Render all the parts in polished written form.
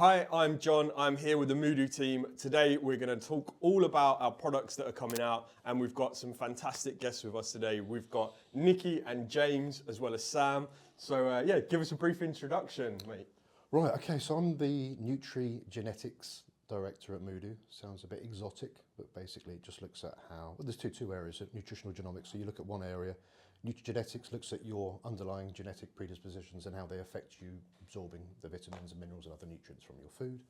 Hi, I'm John. I'm here with the Moodoo team. Today we're going to talk all about our products that are coming out, and we've got some fantastic guests with us today. We've got Nikki and James as well as Sam. So yeah, give us a brief introduction, mate. Right, okay, so I'm the NutriGenetics director at Moodoo. Sounds a bit exotic, but basically it just looks at how, well, there's two areas of nutritional genomics. So you look at one area, NutriGenetics looks at your underlying genetic predispositions and how they affect you absorbing the vitamins and minerals and other nutrients from your food.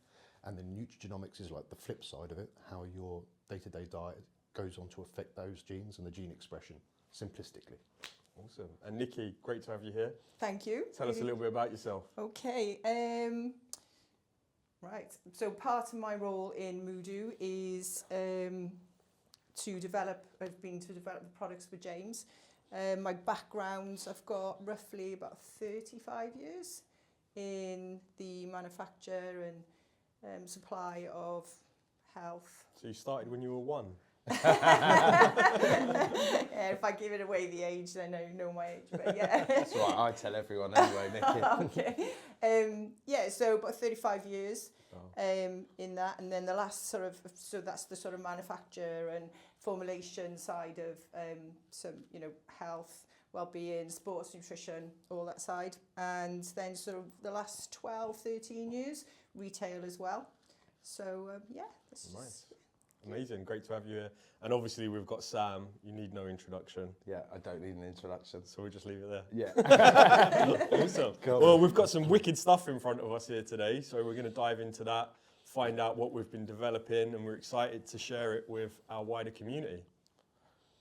And then NutriGenomics is like the flip side of it, how your day-to-day diet goes on to affect those genes and the gene expression, simplistically. Awesome. And Nikki, great to have you here. Thank you. Tell us a little bit about yourself. Okay. Right. So part of my role in Moodoo is to develop the products with James. My background, I've got roughly about 35 years in the manufacture and supply of health. So you started when you were 1? Yeah, if I give it away the age, then I know my age. But yeah, that's all right. I tell everyone anyway, Nikki. Okay. Yeah, so about 35 years in that, and then the last so that's the sort of manufacture and formulation side of some health, well-being, sports nutrition, all that side, and then sort of the last 12, 13 years retail as well. So yeah, that's nice. Amazing, great to have you here. And obviously we've got Sam, you need no introduction. Yeah, I don't need an introduction. So we'll just leave it there. Yeah. Awesome. Well, we've got some wicked stuff in front of us here today, so we're going to dive into that, find out what we've been developing, and we're excited to share it with our wider community.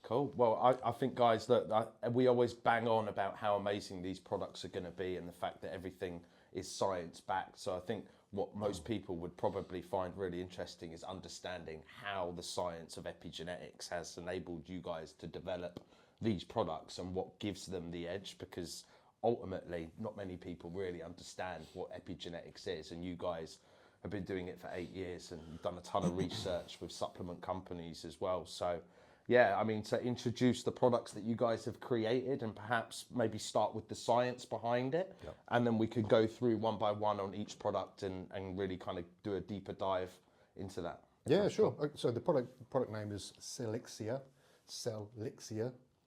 Cool. Well, I think, guys, that we always bang on about how amazing these products are going to be and the fact that everything is science-backed. So I think what most people would probably find really interesting is understanding how the science of epigenetics has enabled you guys to develop these products and what gives them the edge, because ultimately not many people really understand what epigenetics is, and you guys have been doing it for 8 years and you've done a ton of research with supplement companies as well. So yeah, I mean, to introduce the products that you guys have created and perhaps maybe start with the science behind it. Yep. And then we could go through one by one on each product and really kind of do a deeper dive into that. Yeah, sure. Cool. So the product name is Cellixa.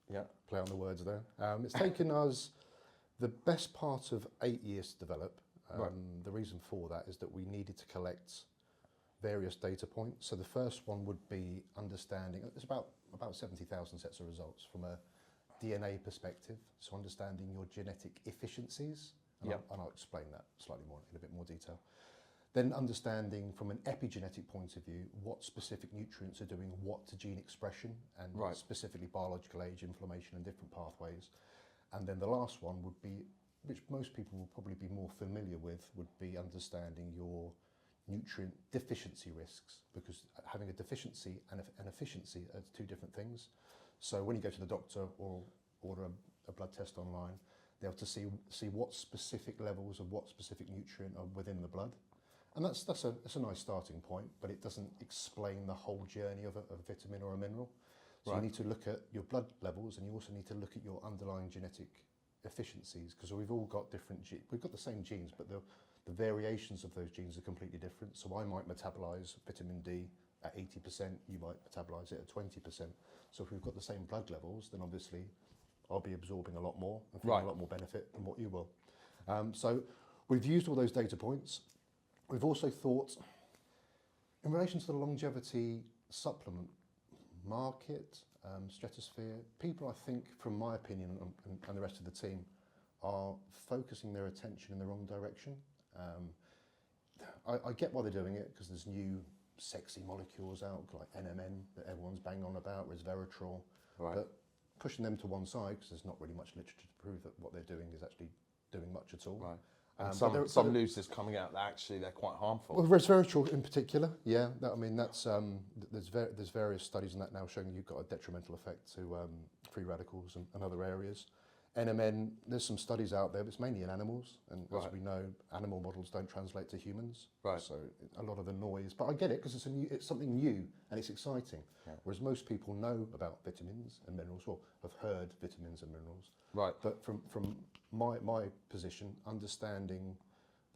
Yeah. Play on the words there. It's taken us the best part of 8 years to develop. Right. The reason for that is that we needed to collect various data points. So the first one would be understanding, it's about 70,000 sets of results from a DNA perspective, so understanding your genetic efficiencies, and, I'll explain that slightly more in a bit more detail. Then understanding from an epigenetic point of view what specific nutrients are doing what to gene expression, and specifically biological age, inflammation and different pathways. And then the last one would be, which most people will probably be more familiar with, would be understanding your nutrient deficiency risks, because having a deficiency and an efficiency are two different things. So when you go to the doctor or order a blood test online, they're able to see what specific levels of what specific nutrient are within the blood. And that's a nice starting point, but it doesn't explain the whole journey of a vitamin or a mineral. So you need to look at your blood levels, and you also need to look at your underlying genetic efficiencies, because we've all got different genes. We've got the same genes, but the variations of those genes are completely different. So I might metabolize vitamin D at 80%, you might metabolize it at 20%. So if we've got the same blood levels, then obviously I'll be absorbing a lot more and feeling a lot more benefit than what you will. So we've used all those data points. We've also thought, in relation to the longevity supplement market, stratosphere, people, I think, from my opinion and the rest of the team, are focusing their attention in the wrong direction. I get why they're doing it, because there's new sexy molecules out like NMN that everyone's banging on about, resveratrol, but pushing them to one side, because there's not really much literature to prove that what they're doing is actually doing much at all. Some news is coming out that actually they're quite harmful. Well, resveratrol in particular, yeah. There's various studies on that now showing you've got a detrimental effect to free radicals and other areas. NMN, there's some studies out there, but it's mainly in animals, and as we know, animal models don't translate to humans. So a lot of the noise, but I get it, because it's something new and it's exciting. Whereas most people know about vitamins and minerals, or have heard vitamins and minerals. But from my position, understanding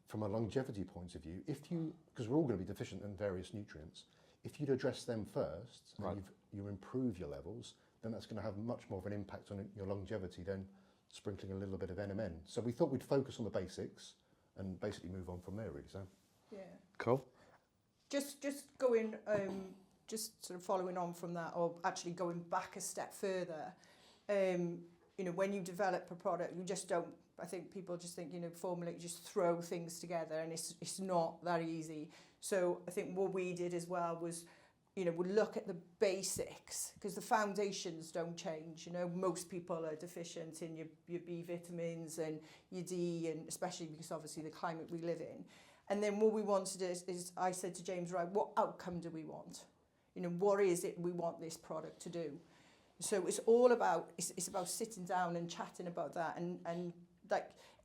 from a longevity point of view, because we're all going to be deficient in various nutrients, if you'd address them first and you improve your levels, then that's going to have much more of an impact on your longevity than sprinkling a little bit of NMN. So we thought we'd focus on the basics and basically move on from there, really. So Yeah. Cool. Just going, just sort of following on from that, or actually going back a step further, you know, when you develop a product, you just don't, I think people just think, you know, formulate, just throw things together, and it's not that easy. So I think what we did as well was, you know, we look at the basics, because the foundations don't change. You know, most people are deficient in your B vitamins and your D, and especially because obviously the climate we live in. And then what we wanted is I said to James, right, what outcome do we want? You know, what is it we want this product to do? So it's all about, it's about sitting down and chatting about that, and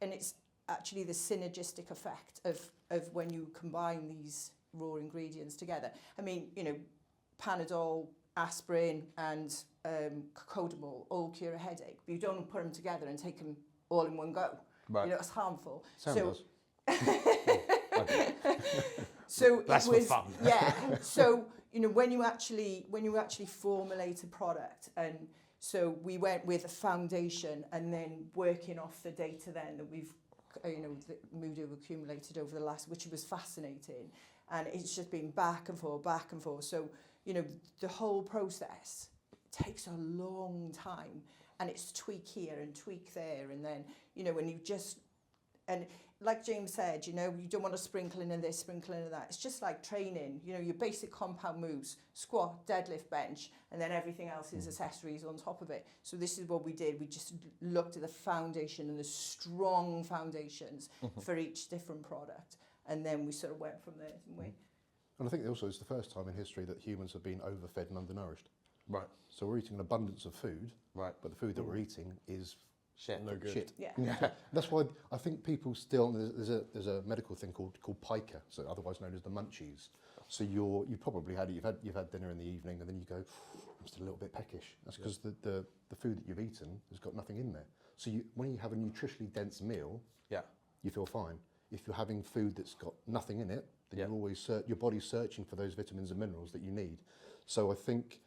it's actually the synergistic effect of when you combine these raw ingredients together. I mean, you know, Panadol, aspirin and Cocodamol all cure a headache, but you don't put them together and take them all in one go. Right. You know, it's harmful. Sam so does. so That's it was, for fun. yeah. So, you know, when you actually formulate a product, and so we went with a foundation and then working off the data then that we've, you know, that Moodoo accumulated over the last, which was fascinating. And it's just been back and forth, back and forth. So, you know, the whole process takes a long time, and it's tweak here and tweak there. And then, you know, when you just, and like James said, you know, you don't want to sprinkle in this, sprinkle in that. It's just like training, you know, your basic compound moves, squat, deadlift, bench, and then everything else is accessories on top of it. So this is what we did. We just looked at the foundation and the strong foundations for each different product. And then we sort of went from there, didn't we? And I think also it's the first time in history that humans have been overfed and undernourished. Right. So we're eating an abundance of food, Right. but the food that we're eating is Shit. No good. shit. Yeah. That's why I think people still, there's a medical thing called pica, so otherwise known as the munchies. So you probably had it, you've had dinner in the evening, and then you go, I'm still a little bit peckish. That's because the food that you've eaten has got nothing in there. So when you have a nutritionally dense meal, Yeah. you feel fine. If you're having food that's got nothing in it, then Yeah. you're always your body's searching for those vitamins and minerals that you need. So I think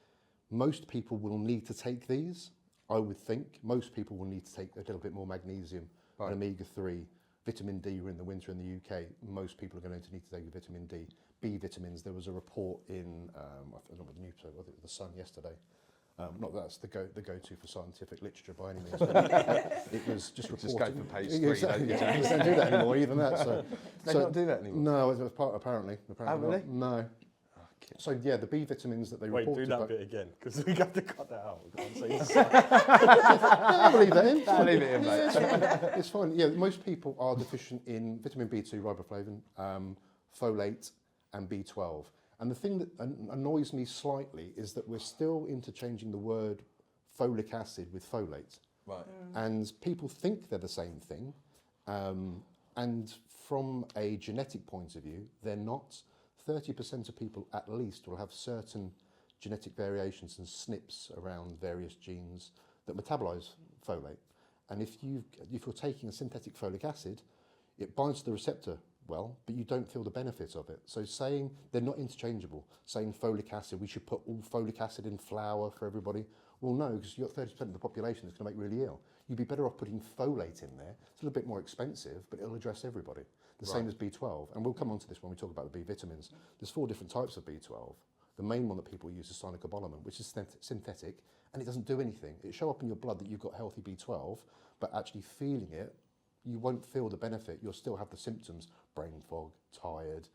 most people will need to take these. I would think most people will need to take a little bit more magnesium, Right. and omega-3, vitamin D. We're in the winter in the UK. Most people are going to need to take vitamin D. B vitamins. There was a report in I don't know what the news, I think it was the Sun yesterday. Not that that's the go-to for scientific literature by any means. But it was just reporting. Just go for page 3, Exactly, don't you? yeah. They don't do that anymore, even that. So, They don't do that anymore. no, it was apparently. Oh, really? Not. No. So yeah, the B vitamins that they Wait, reported. do that about- bit again, because we have to cut that out. We can't say this. I'll leave that in. I'll leave it in, mate. Yeah, it's fine. It's fine. Yeah, most people are deficient in vitamin B2, riboflavin, folate, and B12. And the thing that annoys me slightly is that we're still interchanging the word folic acid with folate. Right. And people think they're the same thing. And from a genetic point of view, they're not. 30% of people at least will have certain genetic variations and SNPs around various genes that metabolize folate. And if you're taking a synthetic folic acid, it binds to the receptor well, but you don't feel the benefit of it. So saying they're not interchangeable, saying folic acid, we should put all folic acid in flour for everybody. Well, no, because you've got 30% of the population that's going to make really ill. You'd be better off putting folate in there. It's a little bit more expensive, but it'll address everybody. The same as B12. And we'll come on to this when we talk about the B vitamins. There's 4 different types of B12. The main one that people use is cyanocobalamin, which is synthetic, and it doesn't do anything. It show up in your blood that you've got healthy B12, but actually feeling it, you won't feel the benefit. You'll still have the symptoms, brain fog, tired,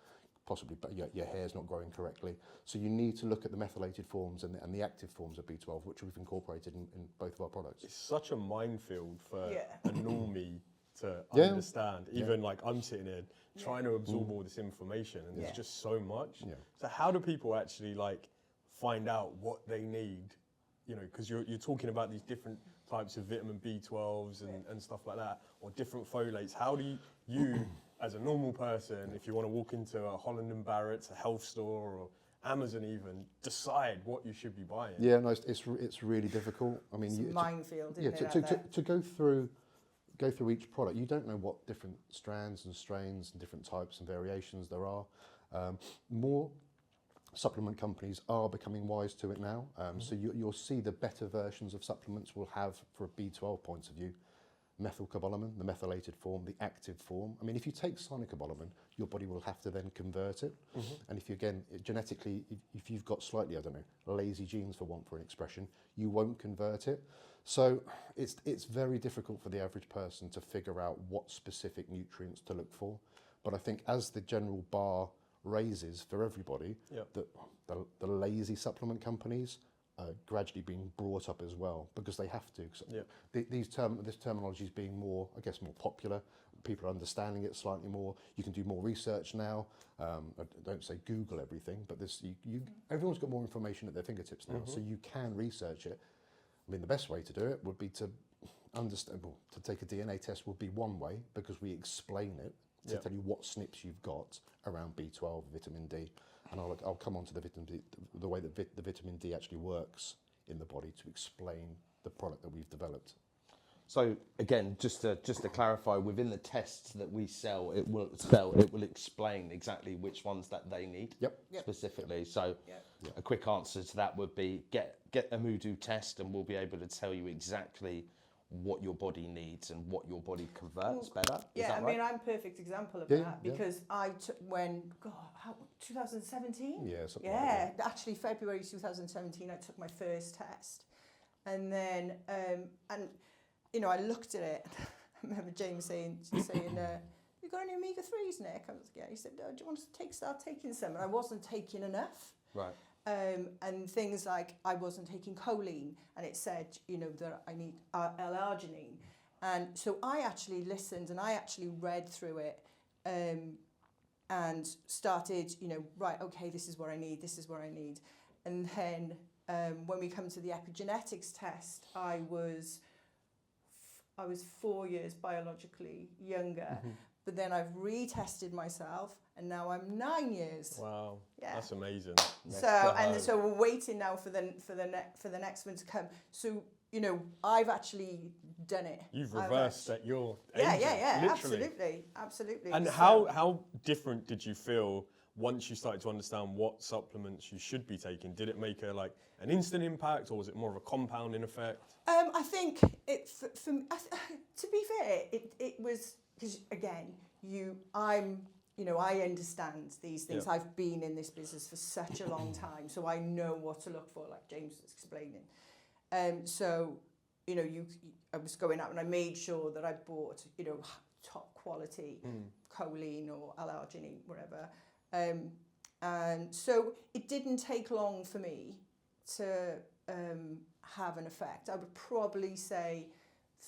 possibly your hair's not growing correctly. So you need to look at the methylated forms and the active forms of B12, which we've incorporated in both of our products. It's such a minefield for Yeah. a normie to Yeah. understand. Even like I'm sitting here trying to absorb all this information, and there's Yeah. just so much. Yeah. So how do people actually like find out what they need? You know, because you're talking about these different types of vitamin B12s and stuff like that, or different folates. How do you as a normal person, if you want to walk into a Holland and Barrett's, a health store, or Amazon even, decide what you should be buying? Yeah, no, it's really difficult. I mean, It's a minefield, isn't it? to go through go through each product, you don't know what different strands and strains and different types and variations there are. More supplement companies are becoming wise to it now. So you'll see the better versions of supplements will have, for a B12 point of view, methylcobalamin, the methylated form, the active form. I mean, if you take cyanocobalamin, your body will have to then convert it. And if you, again, genetically, if you've got slightly, I don't know, lazy genes for an expression, you won't convert it. So it's very difficult for the average person to figure out what specific nutrients to look for. But I think as the general bar raises for everybody, the lazy supplement companies are gradually being brought up as well, because they have to. This terminology is being more, I guess, more popular. People are understanding it slightly more. You can do more research now. I don't say Google everything, but everyone's got more information at their fingertips now, so you can research it. I mean, the best way to do it would be to understand. Well, to take a DNA test would be one way, because we explain it to tell you what SNPs you've got around B12, vitamin D, and I'll come on to the way that the vitamin D actually works in the body to explain the product that we've developed. So again, just to clarify, within the tests that we sell, it will explain exactly which ones that they need specifically. So a quick answer to that would be get a Moodoo test, and we'll be able to tell you exactly what your body needs and what your body converts better. Yeah, I mean, I'm a perfect example of that, because I took 2017? Yeah, something like that. Actually February 2017 I took my first test, and then you know, I looked at it. I remember James saying, you got any omega-3s, Nick? I was like, yeah. He said, do you want to start taking some? And I wasn't taking enough. Right. And things like I wasn't taking choline, and it said, you know, that I need L-arginine. And so I actually listened, and I actually read through it, and started, you know, right, okay, this is what I need, this is what I need. And then when we come to the epigenetics test, I was 4 years biologically younger, but then I've retested myself, and now I'm 9 years. Wow, that's amazing. So we're waiting now for the next one to come. So, you know, I've actually done it. You've reversed at your age. Yeah, literally. absolutely. And how different did you feel once you started to understand what supplements you should be taking? Did it make an instant impact, or was it more of a compounding effect? I think to be fair, it was, because again, I understand these things. Yeah. I've been in this business for such a long time, so I know what to look for, like James was explaining. So, you know, I was going out and I made sure that I bought, you know, top quality choline or L-arginine, whatever. And so it didn't take long for me to have an effect. I would probably say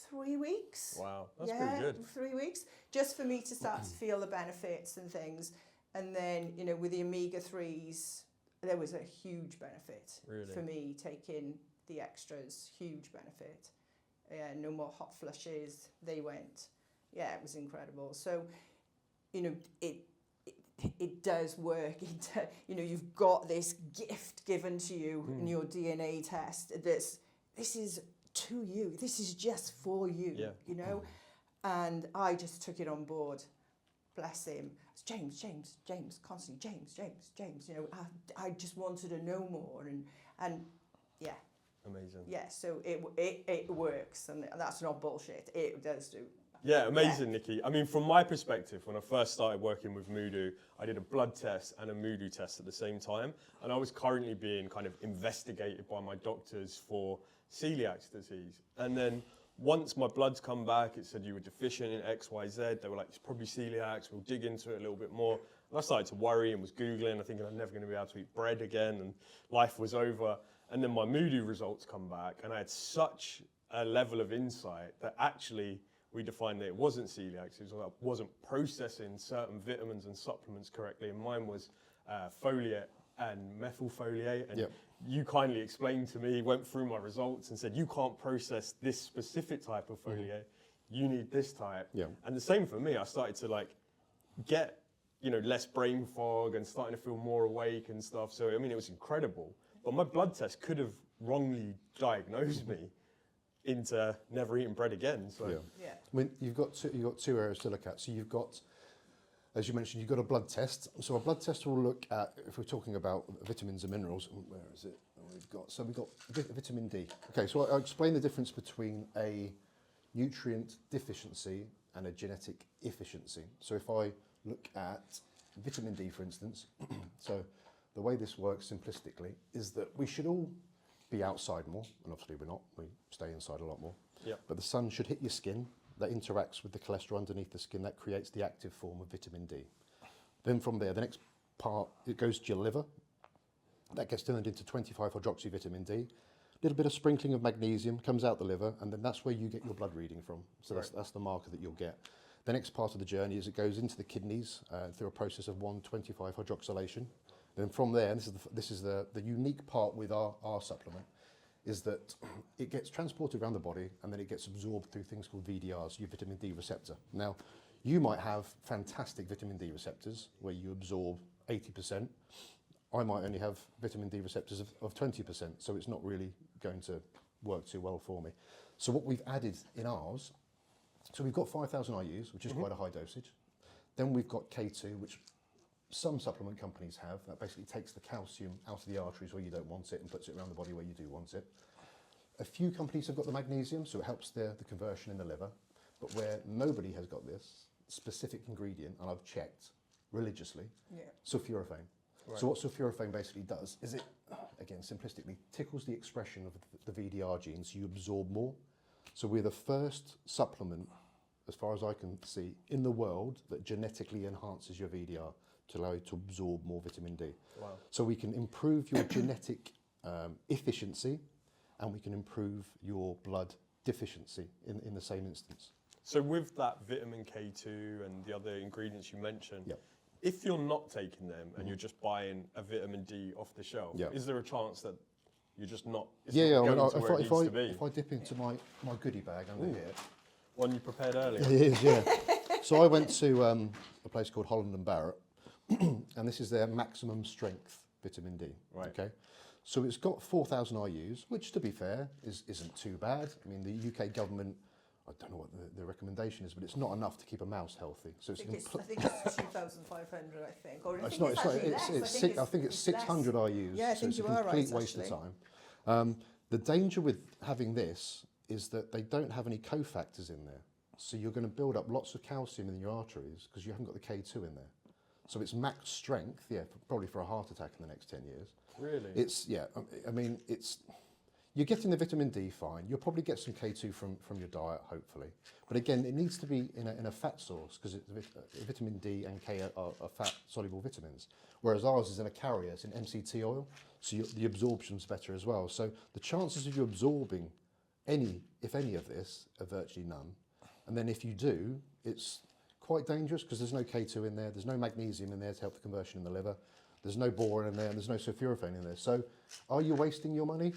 3 weeks. Wow, that's pretty good. 3 weeks, just for me to start to feel the benefits and things. And then, you know, with the omega-3s, there was a huge benefit for me taking the extras, huge benefit. Yeah, no more hot flushes, they went. Yeah, it was incredible. So, you know, it does work. You know, you've got this gift given to you in your DNA test. This is to you. This is just for you. Yeah. You know, and I just took it on board. Bless him. It's James, constantly James. You know, I just wanted to know more, and yeah. Amazing. Yeah. So it works, and that's not bullshit. It does do. Yeah, amazing, Nikki. I mean, from my perspective, when I first started working with Moodoo, I did a blood test and a Moodoo test at the same time. And I was currently being kind of investigated by my doctors for celiac disease. And then once my blood's come back, it said you were deficient in X, Y, Z. They were like, it's probably celiac. We'll dig into it a little bit more. And I started to worry and was Googling. I thinking I'm never going to be able to eat bread again, and life was over. And then my Moodoo results come back, and I had such a level of insight that actually we defined that it wasn't celiac, it wasn't processing certain vitamins and supplements correctly, and mine was foliate and methylfoliate. And you kindly explained to me, went through my results and said, you can't process this specific type of foliate, you need this type. Yeah. And the same for me, I started to get, you know, less brain fog and starting to feel more awake and stuff. So, I mean, it was incredible. But my blood test could have wrongly diagnosed me. into never eating bread again. So Yeah. I mean, you've got two areas to look at. So you've got, as you mentioned, you've got a blood test. So a blood test will look at, if we're talking about vitamins and minerals, where is it? We've got vitamin D. Okay, so I'll explain the difference between a nutrient deficiency and a genetic efficiency. So if I look at vitamin D, for instance, so the way this works simplistically is that we should all be outside more, and obviously we're not, we stay inside a lot more. Yep. But the sun should hit your skin, that interacts with the cholesterol underneath the skin, that creates the active form of vitamin D. Then from there, the next part, it goes to your liver, that gets turned into 25-hydroxy vitamin D, a little bit of sprinkling of magnesium comes out the liver, and then that's where you get your blood reading from. So that's the marker that you'll get. The next part of the journey is it goes into the kidneys through a process of 1,25-hydroxylation. Then from there, and this is the unique part with our supplement, is that it gets transported around the body and then it gets absorbed through things called VDRs, your vitamin D receptor. Now, you might have fantastic vitamin D receptors where you absorb 80%. I might only have vitamin D receptors of 20%, so it's not really going to work too well for me. So what we've added in ours, so we've got 5,000 IUs, which is quite a high dosage. Then we've got K2, which some supplement companies have. That basically takes the calcium out of the arteries where you don't want it and puts it around the body where you do want it. A few companies have got the magnesium, so it helps the conversion in the liver. But where nobody has got this specific ingredient, and I've checked religiously, sulforaphane. Right. So what sulforaphane basically does is it, again simplistically, tickles the expression of the VDR genes, so you absorb more. So we're the first supplement, as far as I can see, in the world that genetically enhances your VDR to allow you to absorb more vitamin D. Wow. So we can improve your genetic efficiency, and we can improve your blood deficiency in the same instance. So with that vitamin K2 and the other ingredients you mentioned, Yep. if you're not taking them and you're just buying a vitamin D off the shelf, Yep. is there a chance that you're just not, it's Yeah, not yeah. going to where it needs to be? If I dip into my goodie bag under here, One you prepared earlier? it is, yeah. So I went to a place called Holland and Barrett, and this is their maximum strength vitamin D. Right. Okay. So it's got 4,000 IUs, which, to be fair, isn't too bad. I mean, the UK government, I don't know what the recommendation is, but it's not enough to keep a mouse healthy. So I think it's 2,500, I think. Or I it's think not. it's It's not. actually less. I think it's 600 IUs. Yeah, I so think it's you a are complete right, waste actually. of time. The danger with having this is that they don't have any cofactors in there. So you're going to build up lots of calcium in your arteries because you haven't got the K2 in there. So it's max strength, probably for a heart attack in the next 10 years. Really? I mean, you're getting the vitamin D fine. You'll probably get some K2 from your diet, hopefully. But again, it needs to be in a fat source because vitamin D and K are fat-soluble vitamins, whereas ours is in a carrier, it's in MCT oil, so the absorption's better as well. So the chances of you absorbing if any of this are virtually none. And then if you do, it's quite dangerous because there's no K2 in there, there's no magnesium in there to help the conversion in the liver, there's no boron in there, and there's no sulforaphane in there. So are you wasting your money?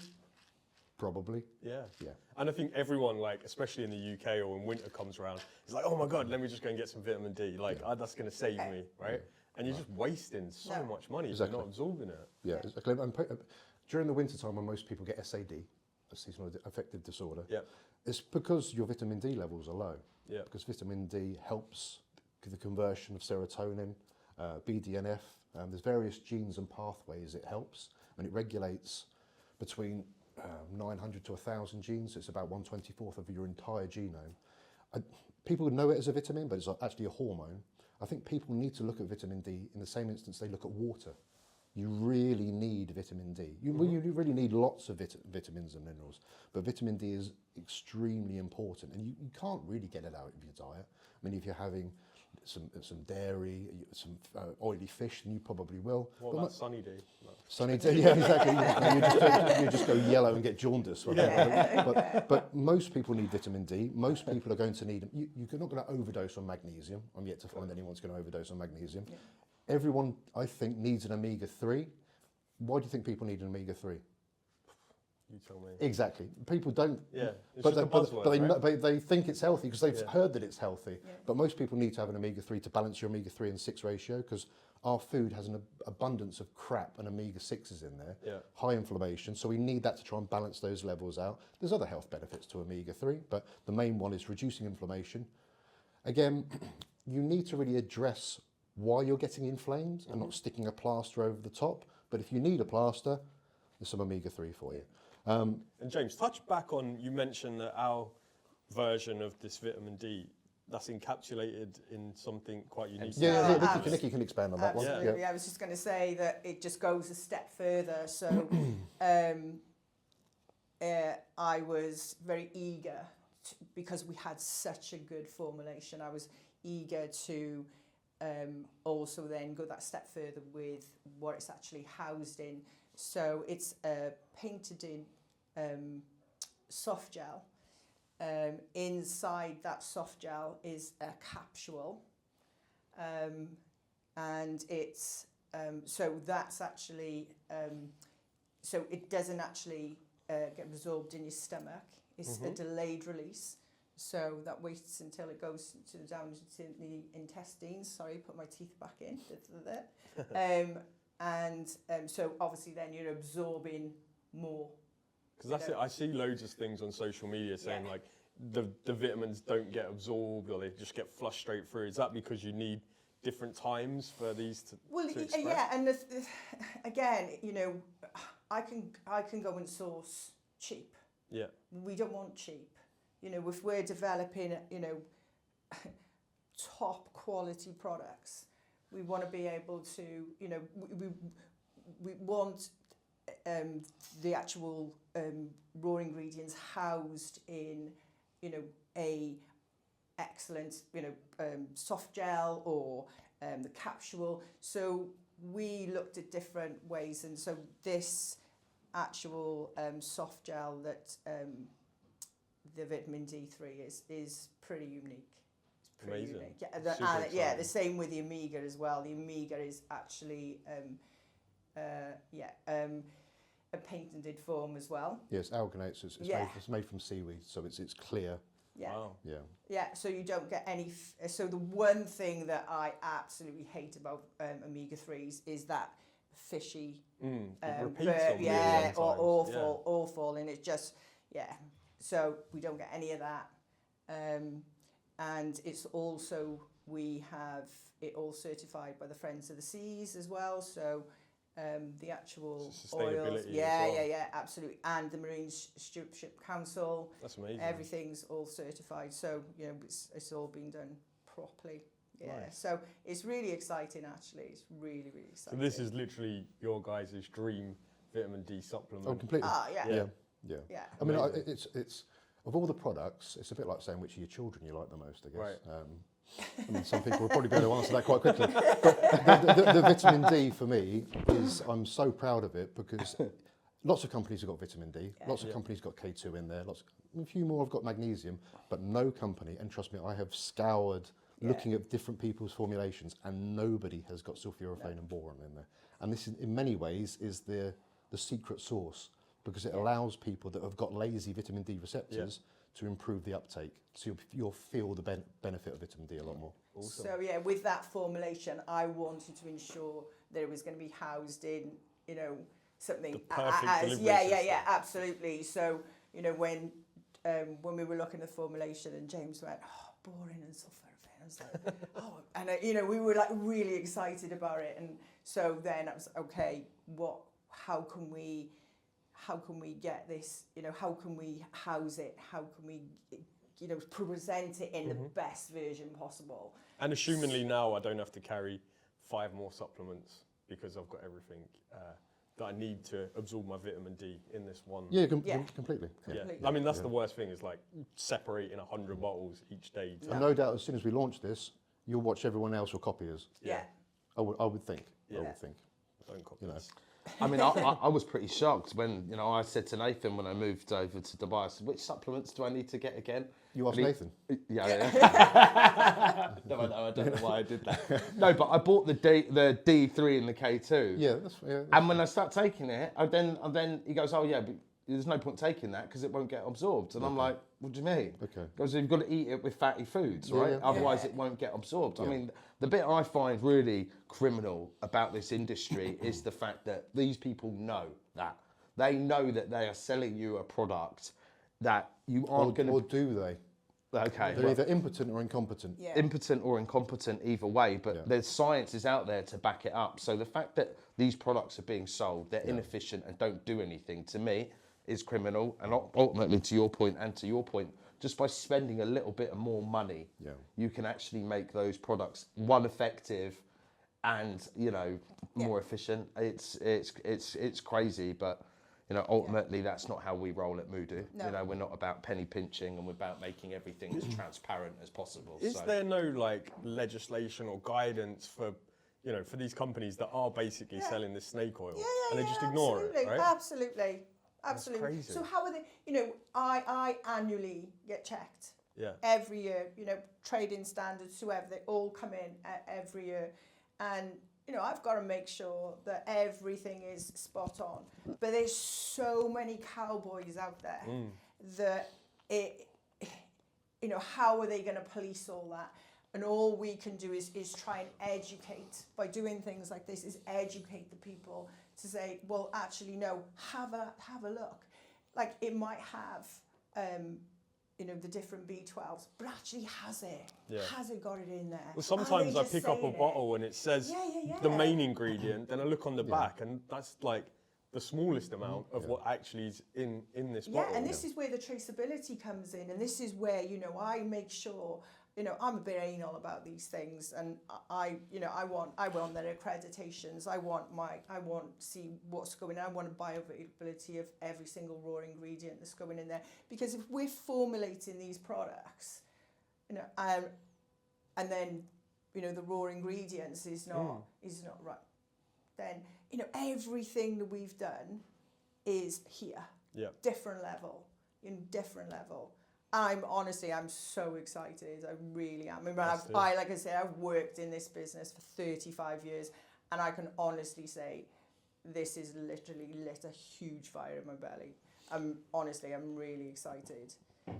Probably. Yeah. Yeah. And I think everyone, like, especially in the UK or when winter comes around, is like, oh my God, let me just go and get some vitamin D. Like, that's going to save me, right? And you're just wasting so much money if you're not absorbing it. Yeah, exactly. And during the winter time when most people get SAD, a seasonal affective disorder, it's because your vitamin D levels are low. Yeah. Because vitamin D helps the conversion of serotonin, BDNF. There's various genes and pathways it helps, and it regulates between 900 to 1,000 genes. So it's about 1/24 of your entire genome. People know it as a vitamin, but it's actually a hormone. I think people need to look at vitamin D in the same instance they look at water. You really need vitamin D. You really need lots of vitamins and minerals, but vitamin D is extremely important, and you can't really get it out of your diet. I mean, if you're having some dairy, some oily fish, then you probably will. What about sunny D? No. Sunny D, yeah, exactly. You just go yellow and get jaundice. But most people need vitamin D. Most people are going to need. You're not going to overdose on magnesium. I'm yet to find anyone's going to overdose on magnesium. Yeah. Everyone, I think, needs an omega-3. Why do you think people need an omega-3? You tell me. Exactly. People don't. Yeah. But they think it's healthy because they've heard that it's healthy. Yeah. But most people need to have an omega-3 to balance your omega-3 and 6 ratio because our food has an abundance of crap and omega-6s in there, Yeah. high inflammation, so we need that to try and balance those levels out. There's other health benefits to omega-3, but the main one is reducing inflammation. Again, you need to really address why you're getting inflamed and not sticking a plaster over the top. But if you need a plaster, there's some omega-3 for you. And James, touch back on, you mentioned that our version of this vitamin D, that's encapsulated in something quite unique. Yeah, Nikki can expand on that one. Absolutely. I was just going to say that it just goes a step further. So I was very eager because we had such a good formulation. I was eager to also then go that step further with what it's actually housed in. So it's painted in soft gel. Inside that soft gel is a capsule, and it's so that's actually so it doesn't actually get absorbed in your stomach. It's a delayed release, so that waits until it goes down into the intestines. Sorry, put my teeth back in. So obviously then you're absorbing more. Because that's it. I see loads of things on social media saying like the vitamins don't get absorbed or they just get flushed straight through. Is that because you need different times for these to express? Yeah, and again, you know, I can go and source cheap. Yeah. We don't want cheap. You know, if we're developing, you know, top quality products, we want to be able to, you know, we want the actual raw ingredients housed in, you know, a excellent, you know, soft gel or the capsule. So we looked at different ways, and so this actual soft gel that the vitamin D3 is pretty unique. It's pretty Amazing. unique. Yeah, the same with the omega as well. The omega is actually a patented form as well. Yes, alganates. It's made from seaweed, so it's clear. Yeah. Wow. Yeah. Yeah, so you don't get any. So the one thing that I absolutely hate about omega-3s is that fishy. Repeats on yeah, times. awful, and it's just So we don't get any of that, and it's also we have it all certified by the Friends of the Seas as well. So. The actual oils, yeah, absolutely, and the Marine Stewardship Council. That's amazing. Everything's all certified, so you know it's all been done properly. Yeah, Nice. So it's really exciting. Actually, it's really exciting. So this is literally your guys' dream vitamin D supplement. Oh, completely. Yeah. I mean, it's of all the products, it's a bit like saying which of your children you like the most, I guess. Right. I mean, some people will probably be able to answer that quite quickly. But the vitamin D for me is, I'm so proud of it because lots of companies have got vitamin D, lots of companies got K2 in there, a few more have got magnesium, but no company, and trust me, I have scoured looking at different people's formulations and nobody has got sulforaphane and boron in there. And this is, in many ways is the secret sauce because it allows people that have got lazy vitamin D receptors to improve the uptake, so you'll feel the benefit of vitamin D a lot more. Awesome. So yeah, with that formulation, I wanted to ensure that it was going to be housed in, you know, something The perfect delivery yeah, absolutely. So you know, when we were looking at the formulation, and James went, "Oh, boring and sulforaphane," I was like, "Oh," and you know, we were like really excited about it, and so then I was okay. How can we get this, you know, how can we house it, how can we, you know, present it in the best version possible. And assumingly now I don't have to carry 5 more supplements because I've got everything that I need to absorb my vitamin D in this one. Yeah, completely. Yeah. I mean, that's the worst thing is like separating 100 bottles each day. And no doubt as soon as we launch this, you'll watch everyone else will copy us. Yeah. I would think. Yeah. I would think. Don't copy know. us. I mean, I was pretty shocked when, you know, I said to Nathan when I moved over to Dubai, I said, which supplements do I need to get again? You asked Nathan? Yeah. No, I don't know why I did that. No, but I bought the D3 and the K2. Yeah, And when I start taking it, and then he goes, oh yeah, but there's no point taking that because it won't get absorbed. And I'm like, what do you mean? Okay. Because you've got to eat it with fatty foods, Yeah, right? yeah. Otherwise Yeah. it won't get absorbed. I Yeah. mean, the bit I find really criminal about this industry is the fact that these people know that. They know that they are selling you a product that you aren't going Or to... do they? Okay. They're either impotent or incompetent. Yeah. Impotent or incompetent either way, but there's science is out there to back it up. So the fact that these products are being sold, they're inefficient and don't do anything, to me, is criminal. And ultimately, to your point and to your point, just by spending a little bit more money, you can actually make those products, one, effective and, you know, more efficient. It's crazy, but... You know, ultimately, that's not how we roll at Moodoo. No. You know, we're not about penny pinching, and we're about making everything as transparent as possible. Is there no like legislation or guidance for, you know, for these companies that are basically selling this snake oil and they just ignore it, right? Absolutely. crazy. So how are they? You know, I annually get checked. Yeah. Every year, you know, trading standards, whoever, they all come in every year, and you know, I've got to make sure that everything is spot on. But there's so many cowboys out there that you know, how are they going to police all that? And all we can do is try and educate by doing things like this. Is educate the people to say, well, actually, no, have a look. Like it might have. You know, the different B12s, but actually has it? Yeah. Has it got it in there? Well, sometimes I just pick up a saying it? bottle and it says the main ingredient, then I look on the back and that's like the smallest amount of what actually is in this bottle. Yeah, and this is where the traceability comes in, and this is where, you know, I make sure, you know, I'm a bit anal about these things, and I want their accreditations. I want to see what's going on. I want a bioavailability of every single raw ingredient that's going in there, because if we're formulating these products, you know, and then, you know, the raw ingredients is not right, then, you know, everything that we've done is here, different level. I'm so excited. I really am. I mean, like I say, I've worked in this business for 35 years, and I can honestly say this is literally lit a huge fire in my belly. I'm really excited.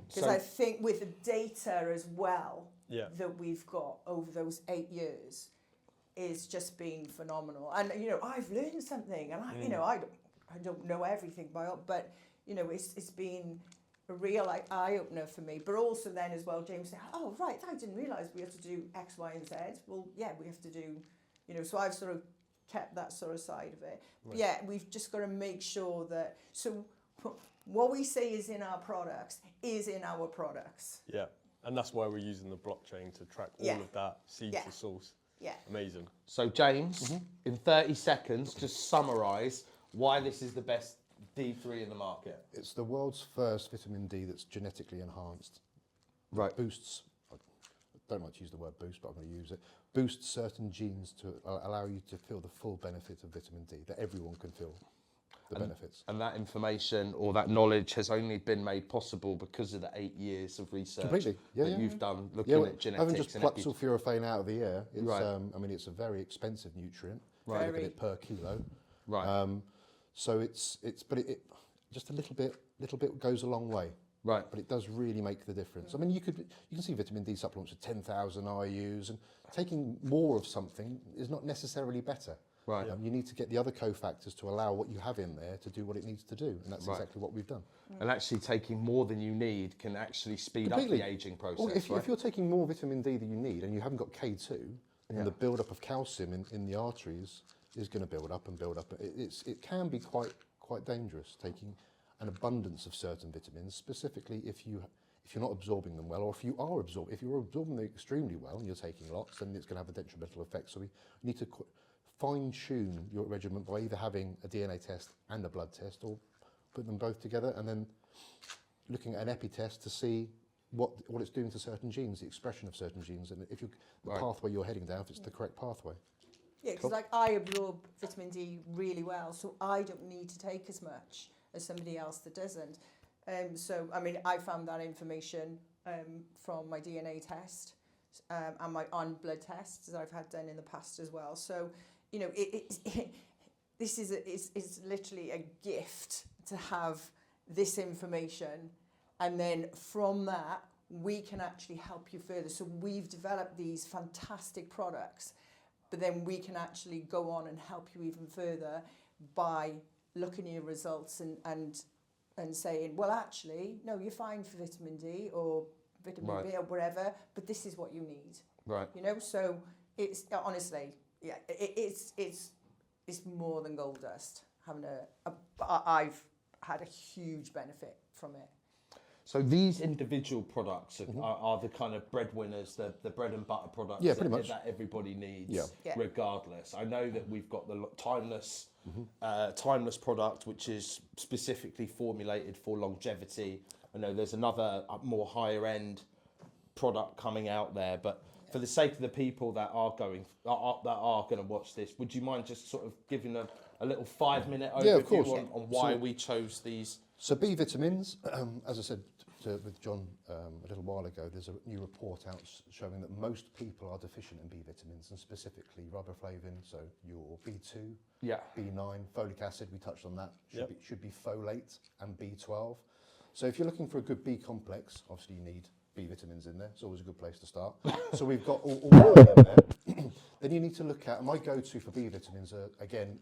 Because I think with the data as well that we've got over those 8 years is just been phenomenal. And, you know, I've learned something, and you know, I don't know everything but, you know, it's been a real eye-opener for me. But also then as well, James said, oh, right, I didn't realise we have to do X, Y, and Z. Well, yeah, we have to do, you know, so I've sort of kept that sort of side of it. Right. Yeah, we've just got to make sure that, so what we say is in our products is in our products. Yeah, and that's why we're using the blockchain to track all of that seed to source. Yeah. Amazing. So James, in 30 seconds, just summarise why this is the best D3 in the market. It's the world's first vitamin D that's genetically enhanced. Right. Boosts, I don't like to use the word boost, but I'm going to use it. Boosts certain genes to allow you to feel the full benefit of vitamin D, that everyone can feel the benefits. And that information or that knowledge has only been made possible because of the 8 years of research that you've done looking at genetics. I haven't just plucked sulforaphane out of the air. It's, I mean, it's a very expensive nutrient. Right. Look at it per kilo. Right. So but it just a little bit goes a long way. Right. But it does really make the difference. I mean, you can see vitamin D supplements with 10,000 IUs, and taking more of something is not necessarily better. Right. You need to get the other cofactors to allow what you have in there to do what it needs to do, and that's exactly what we've done. And actually taking more than you need can actually speed up the aging process. Well, if you're taking more vitamin D than you need and you haven't got K2, and the build-up of calcium in the arteries is going to build up and build up. It can be quite dangerous taking an abundance of certain vitamins, specifically if you're not absorbing them well, or if you're absorbing them extremely well and you're taking lots, then it's going to have a detrimental effect. So we need to fine-tune your regimen by either having a DNA test and a blood test, or put them both together and then looking at an epi test to see what it's doing to certain genes, the expression of certain genes, and if the pathway you're heading down, if it's the correct pathway. Yeah, because like I absorb vitamin D really well, so I don't need to take as much as somebody else that doesn't. So, I mean, I found that information from my DNA test and my blood tests that I've had done in the past as well. So, you know, this is it's literally a gift to have this information, and then from that we can actually help you further. So we've developed these fantastic products, but then we can actually go on and help you even further by looking at your results and saying, well, actually, no, you're fine for vitamin D or vitamin B or whatever, but this is what you need. Right. You know, so it's honestly, yeah, it's more than gold dust. I've had a huge benefit from it. So these individual products are the kind of breadwinners, the bread and butter products that everybody needs, regardless. I know that we've got the timeless product, which is specifically formulated for longevity. I know there's another more higher end product coming out there, but for the sake of the people that are going to watch this, would you mind just sort of giving a little 5-minute overview on why we chose these? So B vitamins, as I said with John a little while ago, there's a new report out showing that most people are deficient in B vitamins, and specifically riboflavin, so your B2, B9, folic acid, we touched on that, should be folate, and B12. So if you're looking for a good B complex, obviously you need B vitamins in there. It's always a good place to start. So we've got all in there. Then you need to look at, my go-to for B vitamins are, again,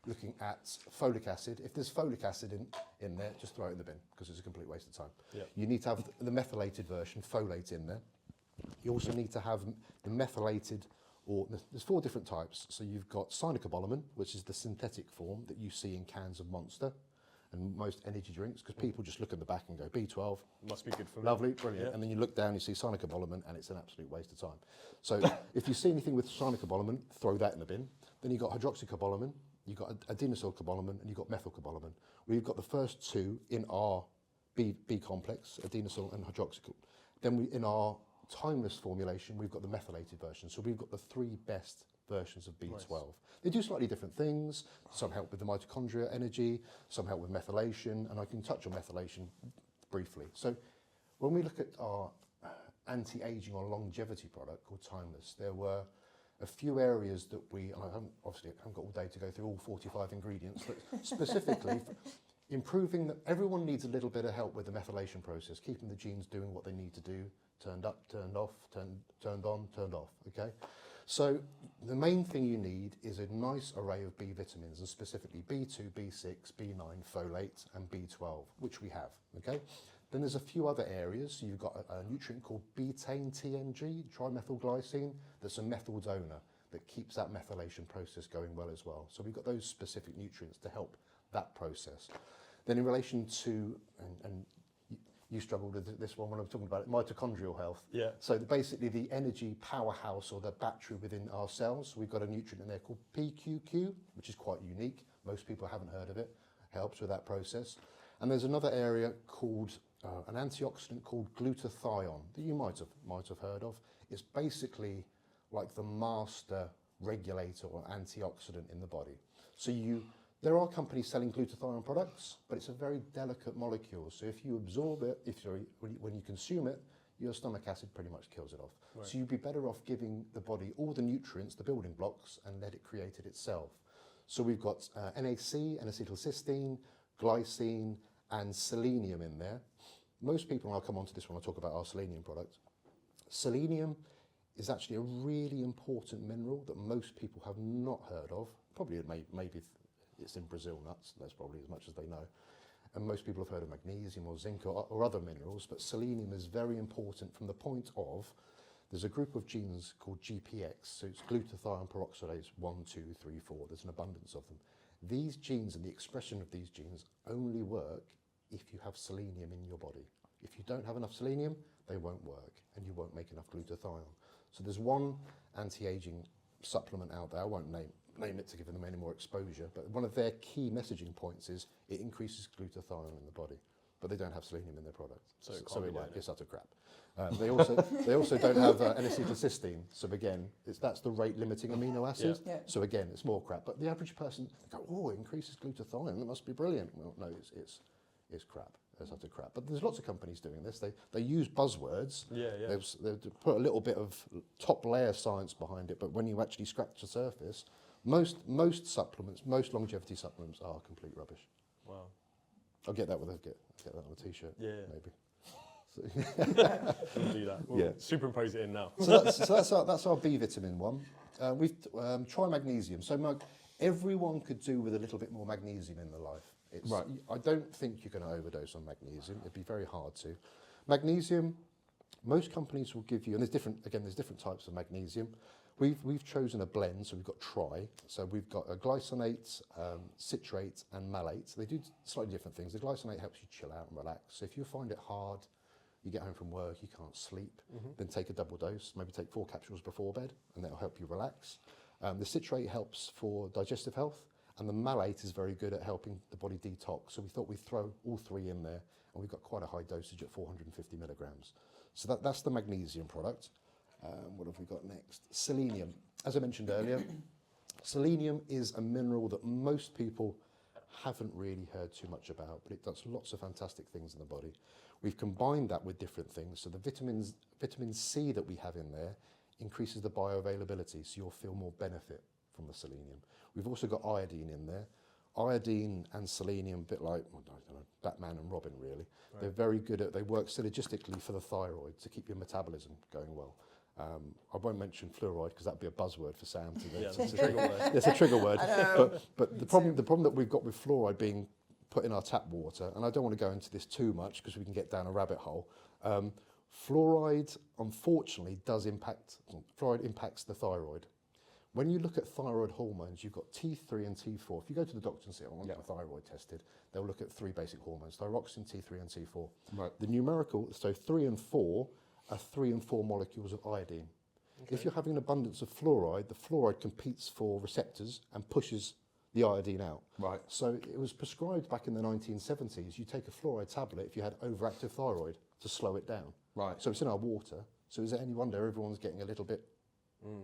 looking at folic acid. If there's folic acid in there, just throw it in the bin because it's a complete waste of time. Yep. You need to have the methylated version, folate, in there. You also need to have the methylated, or there's 4 different types. So you've got cyanocobalamin, which is the synthetic form that you see in cans of Monster and most energy drinks, because people just look at the back and go, B12. Must be good for me. Lovely, brilliant. Yeah. And then you look down, you see cyanocobalamin, and it's an absolute waste of time. So if you see anything with cyanocobalamin, throw that in the bin. Then you've got hydroxycobalamin, you've got adenosylcobalamin, and you've got methylcobalamin. We've got the first 2 in our B complex, adenosine and hydroxyl. Then in our timeless formulation, we've got the methylated version. So we've got the 3 best versions of B12. Nice. They do slightly different things. Some help with the mitochondria energy, some help with methylation, and I can touch on methylation briefly. So when we look at our anti-aging or longevity product called Timeless, there were a few areas that we, and I haven't got all day to go through all 45 ingredients, but specifically improving that everyone needs a little bit of help with the methylation process, keeping the genes doing what they need to do, turned up, turned off, turned on, turned off, okay? So the main thing you need is a nice array of B vitamins, and specifically B2, B6, B9, folate, and B12, which we have, okay? Then there's a few other areas. So you've got a nutrient called betaine TNG, trimethylglycine, that's a methyl donor that keeps that methylation process going well as well. So we've got those specific nutrients to help that process. Then in relation to, and you struggled with this one when I was talking about it, mitochondrial health. Yeah. So basically the energy powerhouse or the battery within our cells, we've got a nutrient in there called PQQ, which is quite unique. Most people haven't heard of it. Helps with that process. And there's another area called an antioxidant called glutathione that you might have heard of. It's basically like the master regulator or antioxidant in the body. So there are companies selling glutathione products, but it's a very delicate molecule. So if you absorb it, when you consume it, your stomach acid pretty much kills it off. Right. So you'd be better off giving the body all the nutrients, the building blocks, and let it create it itself. So we've got NAC, N-acetylcysteine, glycine, and selenium in there. Most people, and I'll come on to this when I talk about our selenium product, selenium is actually a really important mineral that most people have not heard of. Probably maybe it's in Brazil nuts, that's probably as much as they know. And most people have heard of magnesium or zinc or other minerals, but selenium is very important from the point of, there's a group of genes called GPX, so it's glutathione peroxidase 1, 2, 3, 4, there's an abundance of them. These genes and the expression of these genes only work if you have selenium in your body. If you don't have enough selenium, they won't work, and you won't make enough glutathione. So there's one anti-aging supplement out there, I won't name it to give them any more exposure, but one of their key messaging points is it increases glutathione in the body, but they don't have selenium in their product. So it's utter crap. They also don't have N-acetylcysteine, so again, that's the rate limiting amino acid. Yeah. So again, it's more crap. But the average person, they go, oh, it increases glutathione, that must be brilliant. Well, no, it's crap. It's utter crap. But there's lots of companies doing this. They use buzzwords. They put a little bit of top layer science behind it, but when you actually scratch the surface, most supplements, most longevity supplements are complete rubbish. Wow. I'll get that get that on a t-shirt. Yeah. Maybe. We'll do that. We'll superimpose it in now. So that's our B vitamin one. We've try magnesium. So everyone could do with a little bit more magnesium in their life. Right. I don't think you're going to overdose on magnesium. It'd be very hard to. Magnesium, most companies will give you, and there's different types of magnesium. We've chosen a blend, so we've got tri. So we've got a glycinate, citrate, and malate. They do slightly different things. The glycinate helps you chill out and relax. So if you find it hard, you get home from work, you can't sleep, then take a double dose, maybe take 4 capsules before bed, and that'll help you relax. The citrate helps for digestive health, and the malate is very good at helping the body detox. So we thought we'd throw all 3 in there, and we've got quite a high dosage at 450 milligrams. So that's the magnesium product. What have we got next? Selenium. As I mentioned earlier, selenium is a mineral that most people haven't really heard too much about, but it does lots of fantastic things in the body. We've combined that with different things. So the vitamin C that we have in there increases the bioavailability, so you'll feel more benefit from the selenium. We've also got iodine in there. Iodine and selenium, a bit like, I don't know, Batman and Robin really. Right. They're very good they work synergistically for the thyroid to keep your metabolism going well. I won't mention fluoride because that'd be a buzzword for Sam today. Yeah, it's a trigger word. It's a trigger word. But the problem that we've got with fluoride being put in our tap water, and I don't want to go into this too much because we can get down a rabbit hole. Fluoride, unfortunately, fluoride impacts the thyroid. When you look at thyroid hormones, you've got T3 and T4. If you go to the doctor and say, I want my thyroid tested, they'll look at 3 basic hormones, thyroxine, T3 and T4. Right. The numerical, so 3 and 4 are 3 and 4 molecules of iodine. Okay. If you're having an abundance of fluoride, the fluoride competes for receptors and pushes the iodine out. Right. So it was prescribed back in the 1970s. You take a fluoride tablet if you had overactive thyroid to slow it down. Right. So it's in our water. So is it any wonder everyone's getting a little bit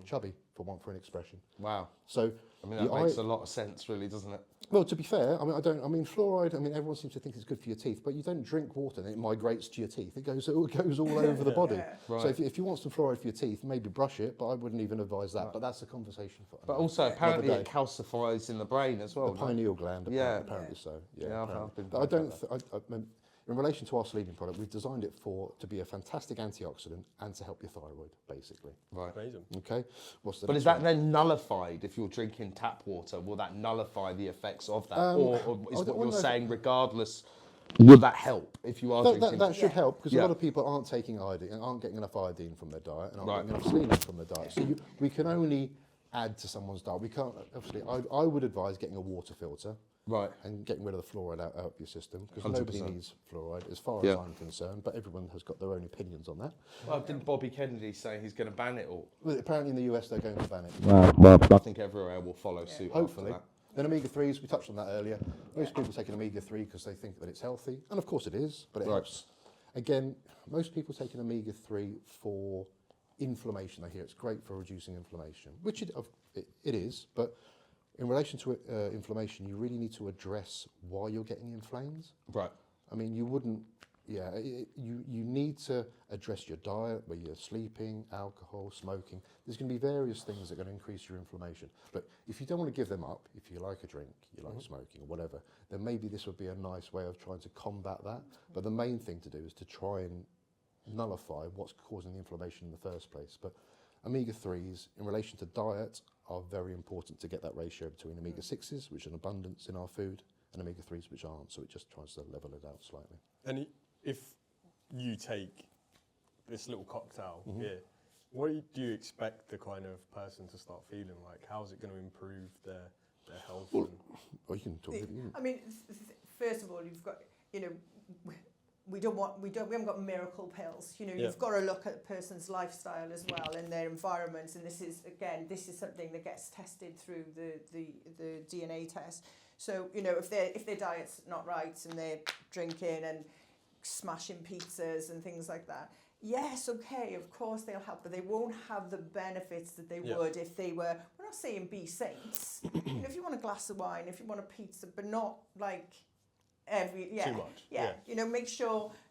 chubby, for an expression? Wow. So I mean, that makes a lot of sense, really, doesn't it? Well, to be fair, fluoride, everyone seems to think it's good for your teeth, but you don't drink water and it migrates to your teeth. It goes all over the body. Right. So if you want some fluoride for your teeth, maybe brush it, but I wouldn't even advise that. Right. But that's a conversation for But also, apparently it calcifies in the brain as well. The pineal gland, apparently so. Yeah, I've been but in relation to our selenium product, we've designed it to be a fantastic antioxidant and to help your thyroid, basically. Right. Amazing. Okay. But is that then nullified if you're drinking tap water? Will that nullify the effects of that? Or is what you're saying, regardless, will that help if you are drinking? That should help, because a lot of people aren't taking iodine and aren't getting enough iodine from their diet and aren't getting enough selenium from their diet. So we can only add to someone's diet. We can't, obviously, I would advise getting a water filter. Right. And getting rid of the fluoride out of your system, because nobody needs fluoride as far as I'm concerned, but everyone has got their own opinions on that. Well, didn't Bobby Kennedy say he's going to ban it all? Well, apparently in the US they're going to ban it. Well, I think everywhere will follow suit. Hopefully. Then omega-3s, we touched on that earlier. Most people take an omega-3 because they think that it's healthy, and of course it is, but it helps. Again, most people take an omega-3 for inflammation. They hear it's great for reducing inflammation, which it is, but in relation to inflammation, you really need to address why you're getting inflamed. Right. I mean, you wouldn't, you need to address your diet, where you're sleeping, alcohol, smoking. There's going to be various things that are going to increase your inflammation. But if you don't want to give them up, if you like a drink, you like smoking or whatever, then maybe this would be a nice way of trying to combat that. But the main thing to do is to try and nullify what's causing the inflammation in the first place. But omega-3s, in relation to diet, are very important to get that ratio between omega-6s, which are in abundance in our food, and omega-3s, which aren't. So it just tries to level it out slightly. And if you take this little cocktail here, what do you expect the kind of person to start feeling like? How's it going to improve their health? Well, you can talk. I mean, first of all, you've got, we haven't got miracle pills. You've got to look at a person's lifestyle as well and their environment. And this is something that gets tested through the DNA test. So, if their diet's not right and they're drinking and smashing pizzas and things like that, yes, okay, of course they'll help, but they won't have the benefits that they would if they were, we're not saying be saints. If you want a glass of wine, if you want a pizza, but not like too much.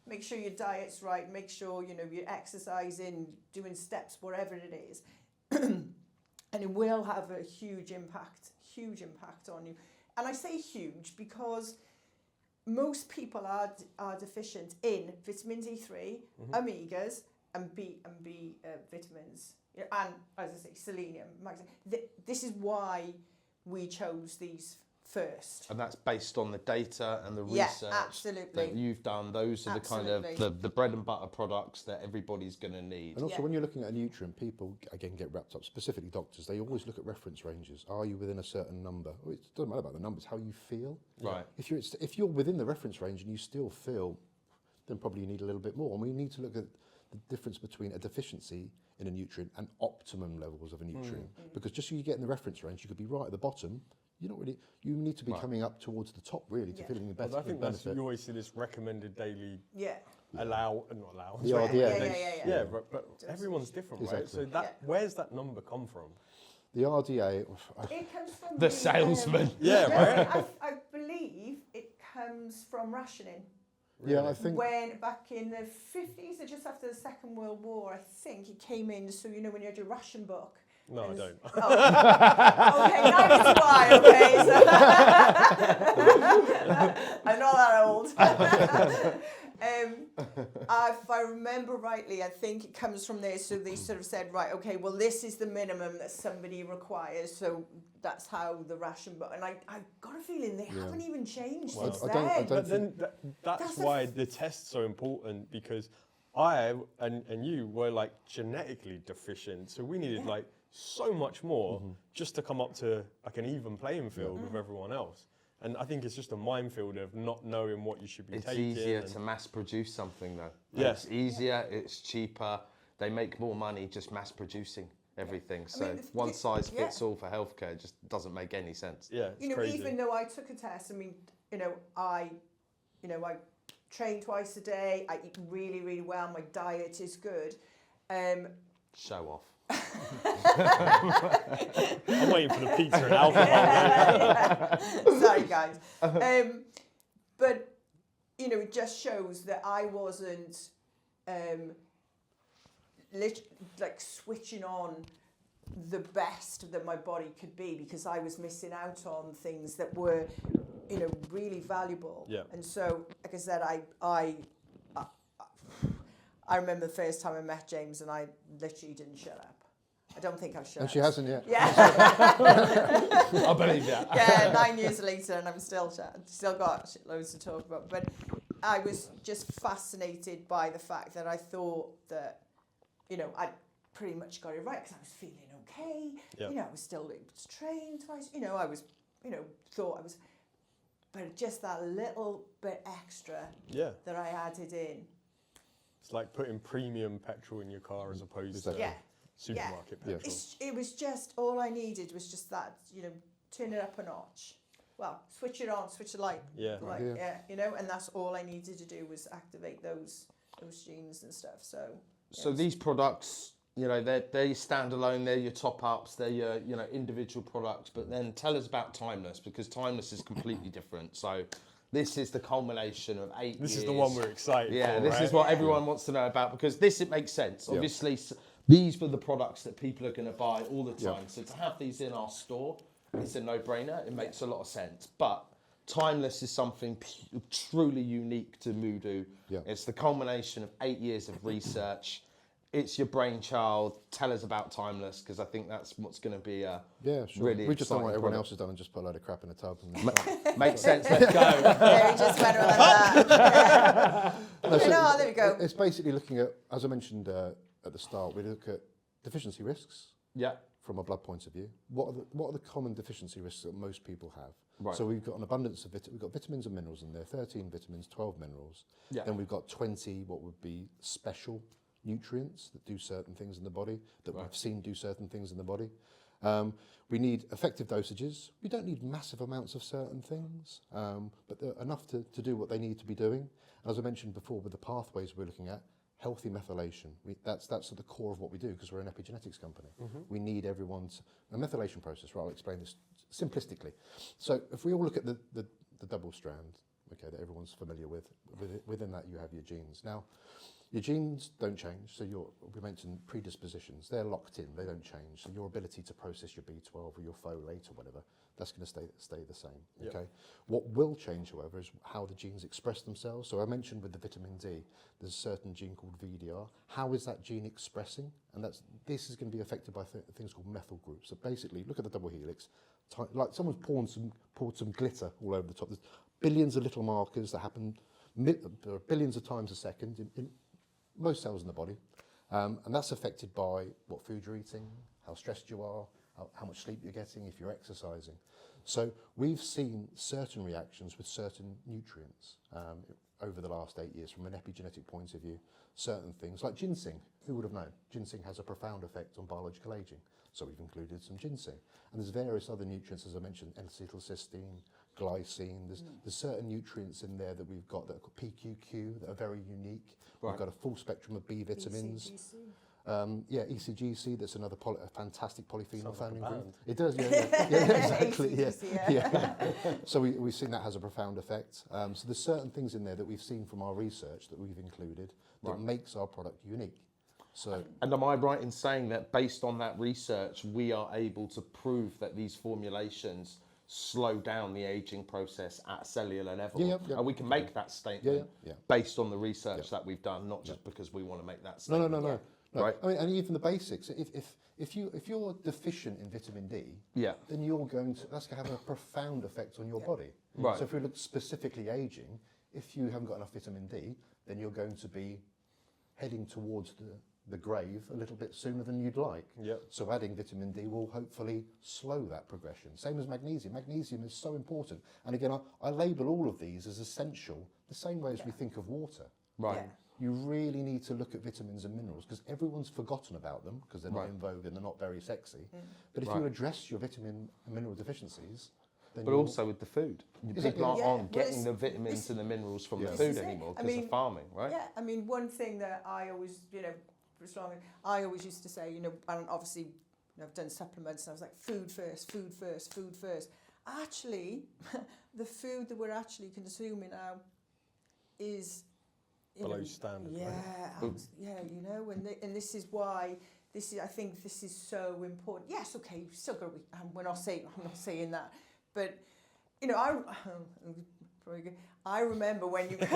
Make sure your diet's right, make sure you're exercising, doing steps, whatever it is. And it will have a huge impact on you. And I say huge because most people are deficient in vitamin D3, omegas, and B vitamins, and as I say, selenium, magnesium. This is why we chose these first. And that's based on the data and the research that you've done. Those are the kind of the bread and butter products that everybody's going to need. And also when you're looking at a nutrient, people again get wrapped up, specifically doctors, they always look at reference ranges. Are you within a certain number? Well, it doesn't matter about the numbers, how you feel. Right. If you're within the reference range and you still feel, then probably you need a little bit more. And we need to look at the difference between a deficiency in a nutrient and optimum levels of a nutrient. Because just so you get in the reference range, you could be right at the bottom. You're not really. You need to be coming up towards the top, really, to feeling better. I think that's you always see this recommended daily. Not allow. The RDA. Yeah, but everyone's different, right? So where's that number come from? The RDA. It comes from the salesman. Right. I believe it comes from rationing. Really? Yeah, I think when back in the 50s, or just after the Second World War, I think it came in. So when you had your ration book. No, I don't. Oh. Okay, neither do I. Okay, so I'm not that old. If I remember rightly, I think it comes from there. So they sort of said, right, okay, well, this is the minimum that somebody requires. So that's how the ration book. And I got a feeling they haven't even changed since then. But then that's why the test's so important, because I and you were like genetically deficient, so we needed like so much more just to come up to like an even playing field with everyone else. And I think it's just a minefield of not knowing what you should be taking. It's easier to mass produce something though. Yes. It's easier, it's cheaper, they make more money just mass producing everything. So one size fits all for healthcare just doesn't make any sense. Yeah, it's crazy. Even though I took a test, I mean, I train twice a day, I eat really, really well, my diet is good. Show off. I'm waiting for the pizza and alcohol. Sorry, guys. But, it just shows that I wasn't like switching on the best that my body could be, because I was missing out on things that were, really valuable. Yeah. And so, like I said, I remember the first time I met James and I literally didn't shut up. I don't think I've shut up. And she hasn't yet. Yeah. I believe that. Yeah, 9 years later and I'm still got loads to talk about. But I was just fascinated by the fact that I thought that, I'd pretty much got it right because I was feeling okay. Yeah. I was still able to train twice. I was, thought I was, but just that little bit extra that I added in. It's like putting premium petrol in your car as opposed to supermarket petrol. It was just, all I needed was just that, turn it up a notch. Well, switch it on, switch the light. And that's all I needed to do was activate those genes and stuff. So these products, they stand alone, they're your top ups, they're your, individual products, but then tell us about Timeless, because Timeless is completely different. So this is the culmination of 8 years. This is the one we're excited for, this right? is what everyone wants to know about, because it makes sense. Obviously, these were the products that people are going to buy all the time. So to have these in our store, it's a no-brainer. It makes a lot of sense. But Timeless is something truly unique to Moodoo. Yeah. It's the culmination of 8 years of research. It's your brainchild. Tell us about Timeless, because I think that's what's going to be really We've just done what everyone product. else has done and just put a load of crap in a tub. And Makes sense. Let's go. Yeah, we just went like that. There we go. It's basically looking at, as I mentioned at the start, we look at deficiency risks. Yeah. From a blood point of view, what are the common deficiency risks that most people have? Right. So we've got an abundance of we've got vitamins and minerals in there, 13 vitamins, 12 minerals. Yeah. Then we've got 20 what would be special nutrients that do certain things in the body, that we've seen do certain things in the body. We need effective dosages. We don't need massive amounts of certain things, but they're enough to do what they need to be doing. As I mentioned before, with the pathways we're looking at, healthy methylation. That's at the core of what we do, because we're an epigenetics company. We need everyone's a methylation process. Right, I'll explain this simplistically. So if we all look at the double strand, okay, that everyone's familiar with, within that you have your genes. Now, Your genes don't change, so we mentioned predispositions. They're locked in, they don't change. So your ability to process your B12 or your folate or whatever, that's going to stay the same. Yep. Okay. What will change, however, is how the genes express themselves. So I mentioned with the vitamin D, there's a certain gene called VDR. How is that gene expressing? And this is going to be affected by things called methyl groups. So basically, look at the double helix. Like someone's poured some glitter all over the top. There's billions of little markers that happen billions of times a second in most cells in the body, and that's affected by what food you're eating, how stressed you are, how much sleep you're getting, if you're exercising. So we've seen certain reactions with certain nutrients over the last 8 years from an epigenetic point of view. Certain things like ginseng, who would have known? Ginseng has a profound effect on biological aging, so we've included some ginseng. And there's various other nutrients, as I mentioned, N-acetylcysteine, glycine. There's certain nutrients in there that we've got that are called PQQ that are very unique. We've got a full spectrum of B vitamins. ECGC, that's another fantastic polyphenol found in green. It does, exactly. Yeah. So we've seen that has a profound effect. So there's certain things in there that we've seen from our research that we've included that makes our product unique. So, and am I right in saying that based on that research, we are able to prove that these formulations slow down the aging process at a cellular level? And we can make that statement based on the research that we've done, not just because we want to make that statement. No. Right. I mean, and even the basics. If you're deficient in vitamin D, then that's going to have a profound effect on your body. Right. So if we look specifically aging, if you haven't got enough vitamin D, then you're going to be heading towards the grave a little bit sooner than you'd like. So adding vitamin D will hopefully slow that progression. Same as magnesium. Magnesium is so important. And again, I label all of these as essential, the same way as we think of water. Right. Yeah. You really need to look at vitamins and minerals because everyone's forgotten about them because they're not in vogue and they're not very sexy. But if you address your vitamin and mineral deficiencies, then but also with the food. People aren't Well, getting the vitamins and the minerals from the food anymore because of farming, right? Yeah, I mean, one thing that I always, I always used to say, and obviously I've done supplements and I was like, food first, food first, food first. Actually, the food that we're actually consuming now is below standard. And this is why I think this is so important. Yes, okay, you've still got to be, I'm not saying that, but I remember when you. I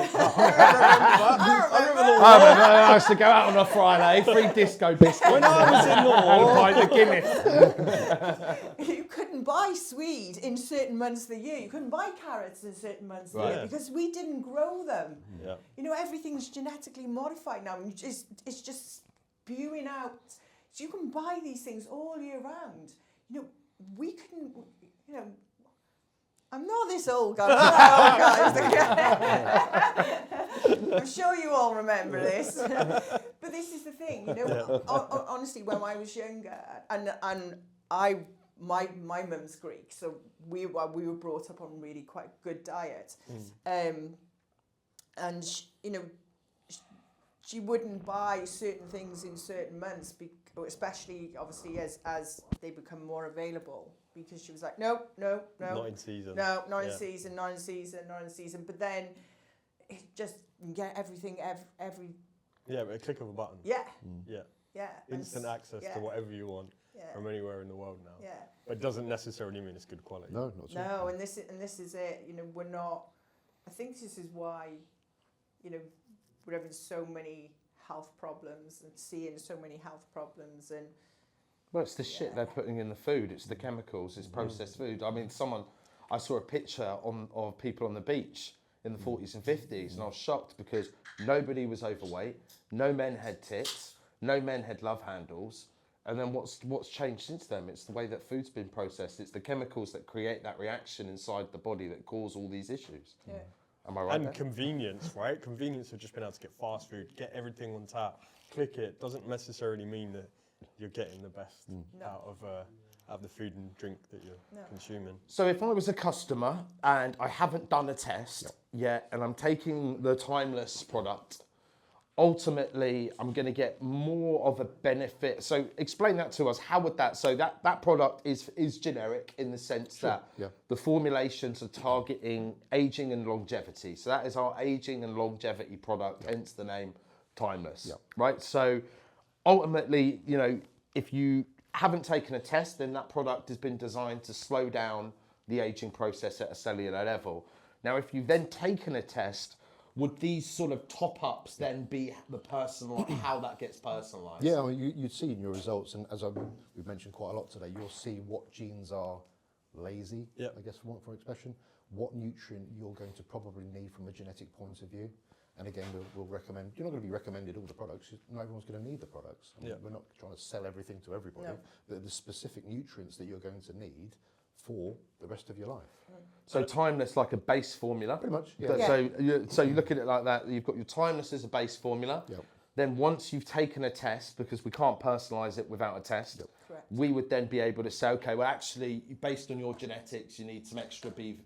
used to go out on a Friday, free disco biscuits. When I was in law, and a Guinness. You couldn't buy swede in certain months of the year. You couldn't buy carrots in certain months of the year because we didn't grow them. Everything's genetically modified now, and it's just spewing out. So you can buy these things all year round. We can. I'm not this old, guys. I'm sure you all remember this. But this is the thing, honestly, when I was younger, and my mum's Greek, so we were brought up on really quite good diet. And she wouldn't buy certain things in certain months, especially obviously as they become more available. Because she was like, no. Not in season. No, not in season. But then it just get everything every. Yeah, but a click of a button. Yeah. Yeah. Instant access to whatever you want from anywhere in the world now. Yeah. But it doesn't necessarily mean it's good quality. No, not at all. No, and this is it. We're not. I think this is why, we're having so many health problems and seeing so many health problems and. Well, it's the shit they're putting in the food. It's the chemicals. It's processed food. I mean, I saw a picture of people on the beach in the 40s and 50s, and I was shocked because nobody was overweight, no men had tits, no men had love handles. And then what's changed since then? It's the way that food's been processed. It's the chemicals that create that reaction inside the body that cause all these issues. Yeah. Am I right? And convenience, right? Convenience of just being able to get fast food, get everything on tap, click it, doesn't necessarily mean that you're getting the best out of the food and drink that you're consuming. So if I was a customer and I haven't done a test yet and I'm taking the Timeless product, ultimately I'm going to get more of a benefit. So explain that to us. How would that, so that product is generic in the sense that the formulations are targeting aging and longevity. So that is our aging and longevity product, hence the name timeless, Yep. right? So ultimately, you know, if you haven't taken a test, then that product has been designed to slow down the aging process at a cellular level. Now, if you've then taken a test, would these sort of top-ups then be the how that gets personalised? Yeah, I mean, you'd see in your results, and as we've mentioned quite a lot today, you'll see what genes are lazy, I guess, for expression, what nutrient you're going to probably need from a genetic point of view. And again, we'll recommend, you're not going to be recommended all the products, not everyone's going to need the products. I mean, we're not trying to sell everything to everybody, but the specific nutrients that you're going to need for the rest of your life. So timeless, like a base formula. Pretty much, yeah. So you look at it like that. You've got your timeless as a base formula. Yep. Then once you've taken a test, because we can't personalise it without a test, Correct. we would then be able to say, okay, well actually, based on your genetics, you need some extra B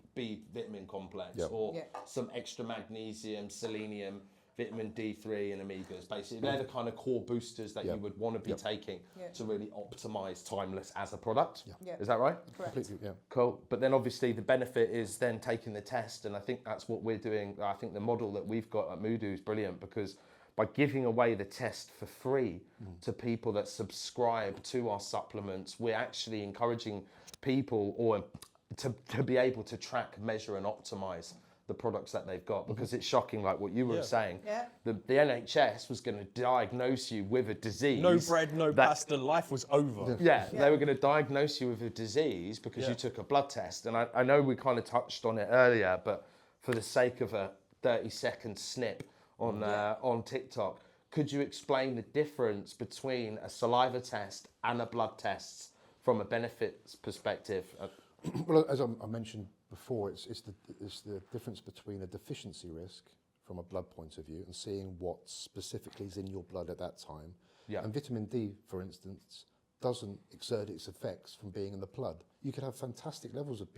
vitamin complex or some extra magnesium, selenium, vitamin D3 and omegas. Basically, they're the kind of core boosters that you would want to be taking to really optimise timeless as a product. Is that right? Correct. Completely, yeah. Cool. But then obviously the benefit is then taking the test, and I think that's what we're doing. I think the model that we've got at Moodoo is brilliant, because by giving away the test for free to people that subscribe to our supplements, we're actually encouraging people to be able to track, measure and optimise the products that they've got, because it's shocking, like what you were saying. Yeah. The NHS was going to diagnose you with a disease. No bread, no pasta, life was over. Yeah, they were going to diagnose you with a disease because you took a blood test. And I know we kind of touched on it earlier, but for the sake of a 30-second snip on TikTok, could you explain the difference between a saliva test and a blood test from a benefits perspective? Well, as I mentioned before, it's the difference between a deficiency risk from a blood point of view and seeing what specifically is in your blood at that time. Yeah. And vitamin D, for instance, doesn't exert its effects from being in the blood. You could have fantastic levels of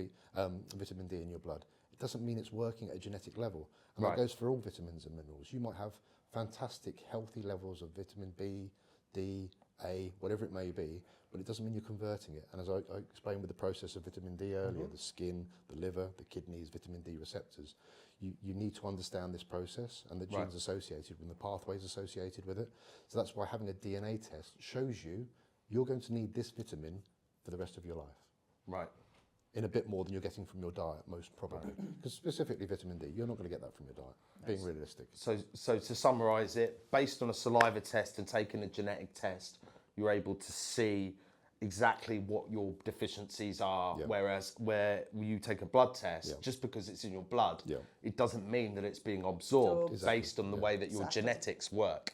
vitamin D in your blood. It doesn't mean it's working at a genetic level. And that goes for all vitamins and minerals. You might have fantastic, healthy levels of vitamin B, D, A, whatever it may be, but it doesn't mean you're converting it. And as I explained with the process of vitamin D earlier, the skin, the liver, the kidneys, vitamin D receptors, you need to understand this process and the genes associated and the pathways associated with it. So that's why having a DNA test shows you you're going to need this vitamin for the rest of your life. Right. In a bit more than you're getting from your diet, most probably. Because specifically vitamin D, you're not going to get that from your diet, being realistic. So to summarise it, based on a saliva test and taking a genetic test, you're able to see exactly what your deficiencies are, whereas where you take a blood test, just because it's in your blood, it doesn't mean that it's being absorbed based on the way that your genetics work.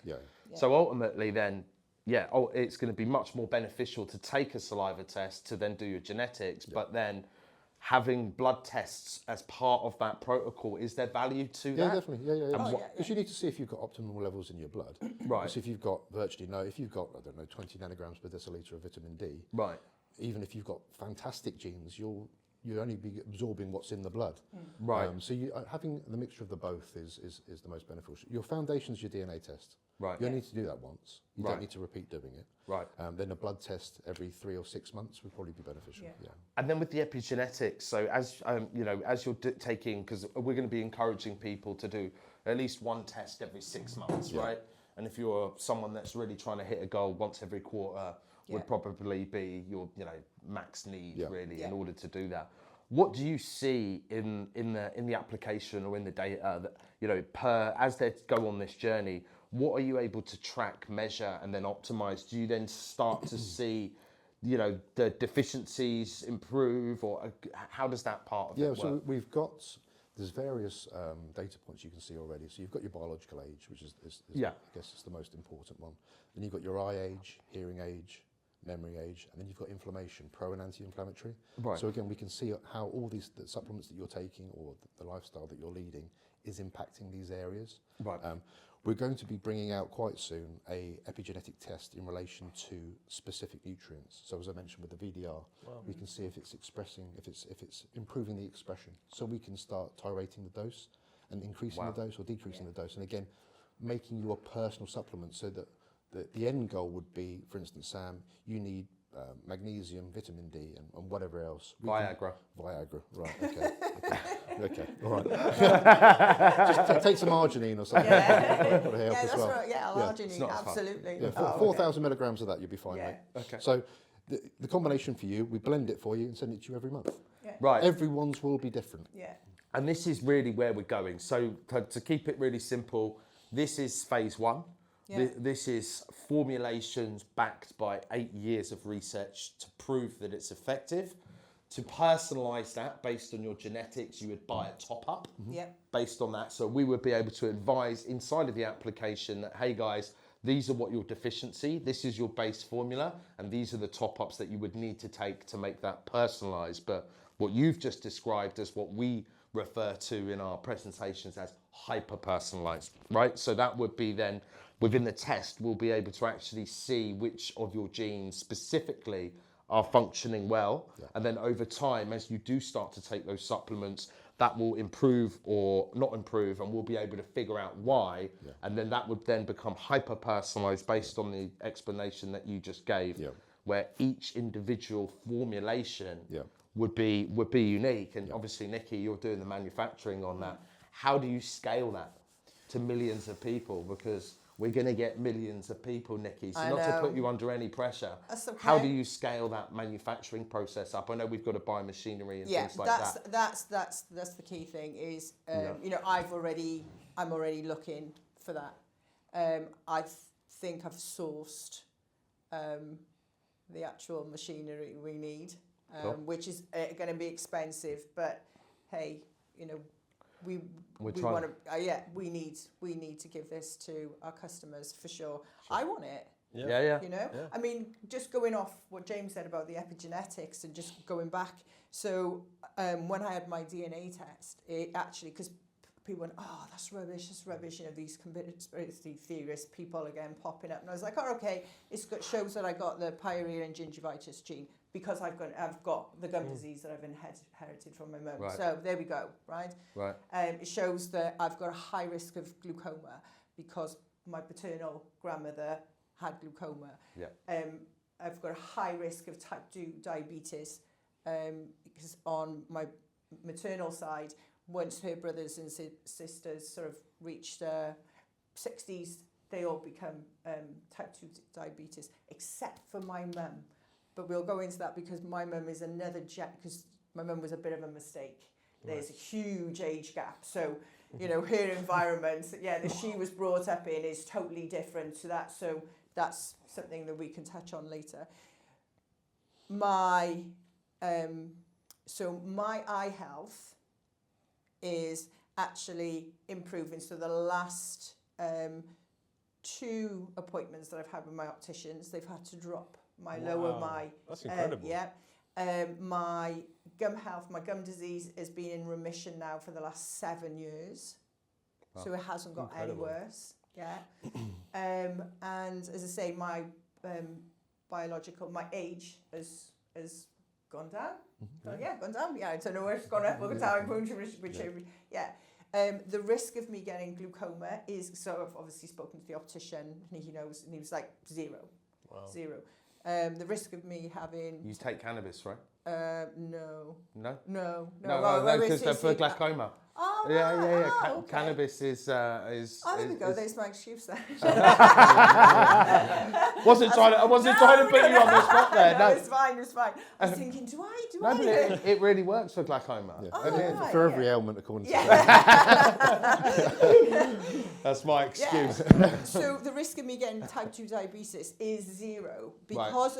So ultimately then, it's going to be much more beneficial to take a saliva test to then do your genetics, but then having blood tests as part of that protocol, is there value to that? Yeah, definitely. Because you need to see if you've got optimal levels in your blood. Right. So if you've got if you've got, I don't know, 20 nanograms per deciliter of vitamin D, right. even if you've got fantastic genes, you'll only be absorbing what's in the blood. Right. So having the mixture of the both is the most beneficial. Your foundation's your DNA test. Right. You only need to do that once. You don't need to repeat doing it. Right. Then a blood test every 3 or 6 months would probably be beneficial. Yeah. And then with the epigenetics, so as as you're taking, because we're going to be encouraging people to do at least one test every 6 months, right? And if you're someone that's really trying to hit a goal once every quarter, would probably be your max need really in order to do that. What do you see in the application or in the data that as they go on this journey? What are you able to track, measure, and then optimize? Do you then start to see, the deficiencies improve, or how does that part of it work? Yeah, so there's various data points you can see already. So you've got your biological age, which is I guess it's the most important one. Then you've got your eye age, hearing age, memory age, and then you've got inflammation, pro and anti-inflammatory. Right. So again, we can see how all the supplements that you're taking or the lifestyle that you're leading is impacting these areas. Right. We're going to be bringing out quite soon a epigenetic test in relation to specific nutrients. So as I mentioned with the VDR, we can see if it's improving the expression. So we can start titrating the dose and increasing the dose or decreasing the dose. And again, making you a personal supplement so that the end goal would be, for instance, Sam, you need magnesium, vitamin D, and whatever else. Viagra. Viagra, right, okay. Okay, all right. Just take some arginine or something. Yeah, That'll help yeah, as that's well. right. Yeah, Yeah. arginine, not as fun. absolutely. Yeah, Oh, 4,000 milligrams of that, you'll be fine, Yeah. mate. Okay. So the combination for you, we blend it for you and send it to you every month. Yeah. Right. Everyone's will be different. Yeah. And this is really where we're going. So to keep it really simple, this is phase one. Yeah. This is formulations backed by 8 years of research to prove that it's effective. To personalise that based on your genetics, you would buy a top-up Yeah. based on that. So we would be able to advise inside of the application that, hey guys, these are what your deficiency, this is your base formula, and these are the top-ups that you would need to take to make that personalised. But what you've just described as what we refer to in our presentations as hyper-personalised, right? So that would be then, within the test, we'll be able to actually see which of your genes specifically are functioning well. Yeah. And then over time, as you do start to take those supplements, that will improve or not improve, and we'll be able to figure out why. Yeah. And then that would then become hyper-personalised based on the explanation that you just gave, where each individual formulation would be unique. And obviously, Nikki, you're doing the manufacturing on that. How do you scale that to millions of people? Because we're going to get millions of people, Nikki. So not to put you under any pressure. That's okay. How do you scale that manufacturing process up? I know we've got to buy machinery and things like that. That's the key thing is, you know, I'm already looking for that. I think I've sourced the actual machinery we need, which is going to be expensive. But hey, you know, we want to we need to give this to our customers for sure. I want it. Yeah. You know, I mean, just going off what James said about the epigenetics and just going back. So when I had my DNA test, it actually, because people went, oh, that's rubbish. You know, these conspiracy theorist people again popping up, and I was like, oh, okay, it shows that I got the pyorrhea and gingivitis gene because I've got the gum disease that I've inherited from my mum. Right. So there we go, right? Right. It shows that I've got a high risk of glaucoma because my paternal grandmother had glaucoma. Yeah. I've got a high risk of type 2 diabetes because on my maternal side, once her brothers and sisters sort of reached 60s, they all become type 2 diabetes, except for my mum. But we'll go into that because my mum is another because my mum was a bit of a mistake. There's a huge age gap. So, you know, her environment, that she was brought up in is totally different to that. So that's something that we can touch on later. My eye health is actually improving. So the last 2 appointments that I've had with my opticians, they've had to drop my That's incredible. my gum health, my gum disease has been in remission now for the last 7 years. Wow. So it hasn't got any worse. Yeah. And as I say, my my age has gone down. Gone down. Yeah, I don't know where it's gone up or down, whichever. Yeah. The risk of me getting glaucoma is, so I've obviously spoken to the optician, and he knows, and he was like 0. Wow. 0. The risk of me having... You take cannabis, right? No. No? No, because for glaucoma. Oh, yeah. Oh, okay. Cannabis is... Oh, there we go. There's my excuse then. I wasn't trying to put you on the spot there. No, it's fine. I was thinking, do I? But it really works for glaucoma. Yeah. Oh, for every ailment, according to That's my excuse. Yeah. So the risk of me getting type 2 diabetes is 0 because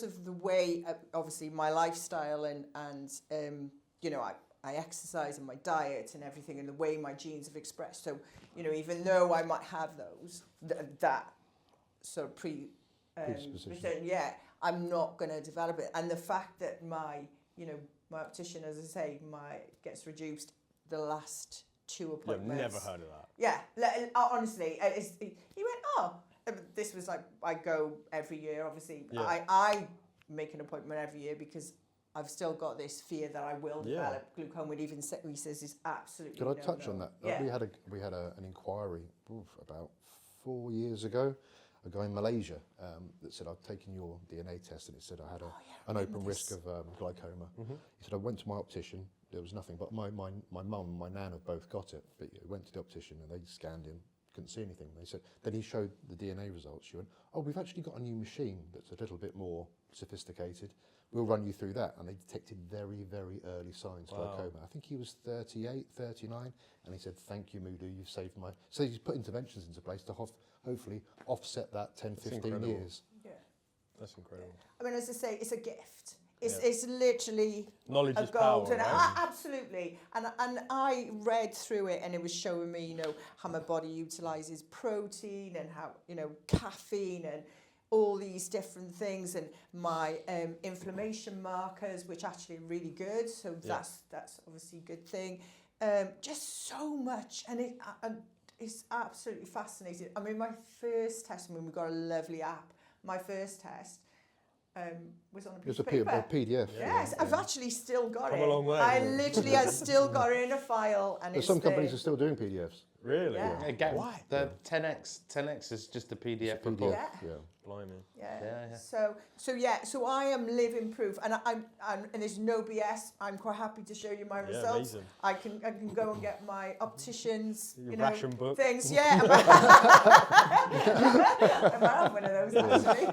of the way, obviously, my lifestyle and you know, I exercise and my diet and everything and the way my genes have expressed. So, you know, even though I might have those, that sort of predisposition, I'm not going to develop it. And the fact that my optician, as I say, gets reduced the last 2 appointments. I've never heard of that. Yeah, honestly, he went, oh, this was like, I go every year, obviously. Yeah. I make an appointment every year because I've still got this fear that I will develop glaucoma. Even he says is absolutely. Could I touch on that? Yeah. We had an inquiry about 4 years ago. A guy in Malaysia that said, I've taken your DNA test, and it said I had an open risk of glaucoma. Mm-hmm. He said, I went to my optician. there was nothing. But my mum and my nan have both got it. But went to the optician and they scanned him, couldn't see anything. They said, then he showed the DNA results. She went, oh, we've actually got a new machine that's a little bit more sophisticated. We'll run you through that. And they detected very, very early signs of glaucoma. I think he was 38, 39, and he said, thank you, Moodoo, you've saved my... So he's put interventions into place to hopefully offset that 10, 15 years. Yeah. That's incredible. I mean, as I say, it's a gift. It's literally knowledge a is power, golden. right? Absolutely. And I read through it, and it was showing me, how my body utilizes protein and how, caffeine and all these different things, and my inflammation markers, which actually are really good. So that's obviously a good thing. Just so much, and it's absolutely fascinating. I mean, my first test, we got a lovely app. My first test was on a piece of paper. A PDF. Yes, I've actually still got Come it. a long way. I literally have still got it in a file, and But some companies are still doing PDFs. Really? Yeah. Again, Why? the 10x is just a PDF It's a report. PDF, Yeah. Blimey. Yeah. So I am living proof, and and there's no BS. I'm quite happy to show you my results. Amazing. I can go and get my opticians, Your ration book. things. Yeah, I might have one of those actually.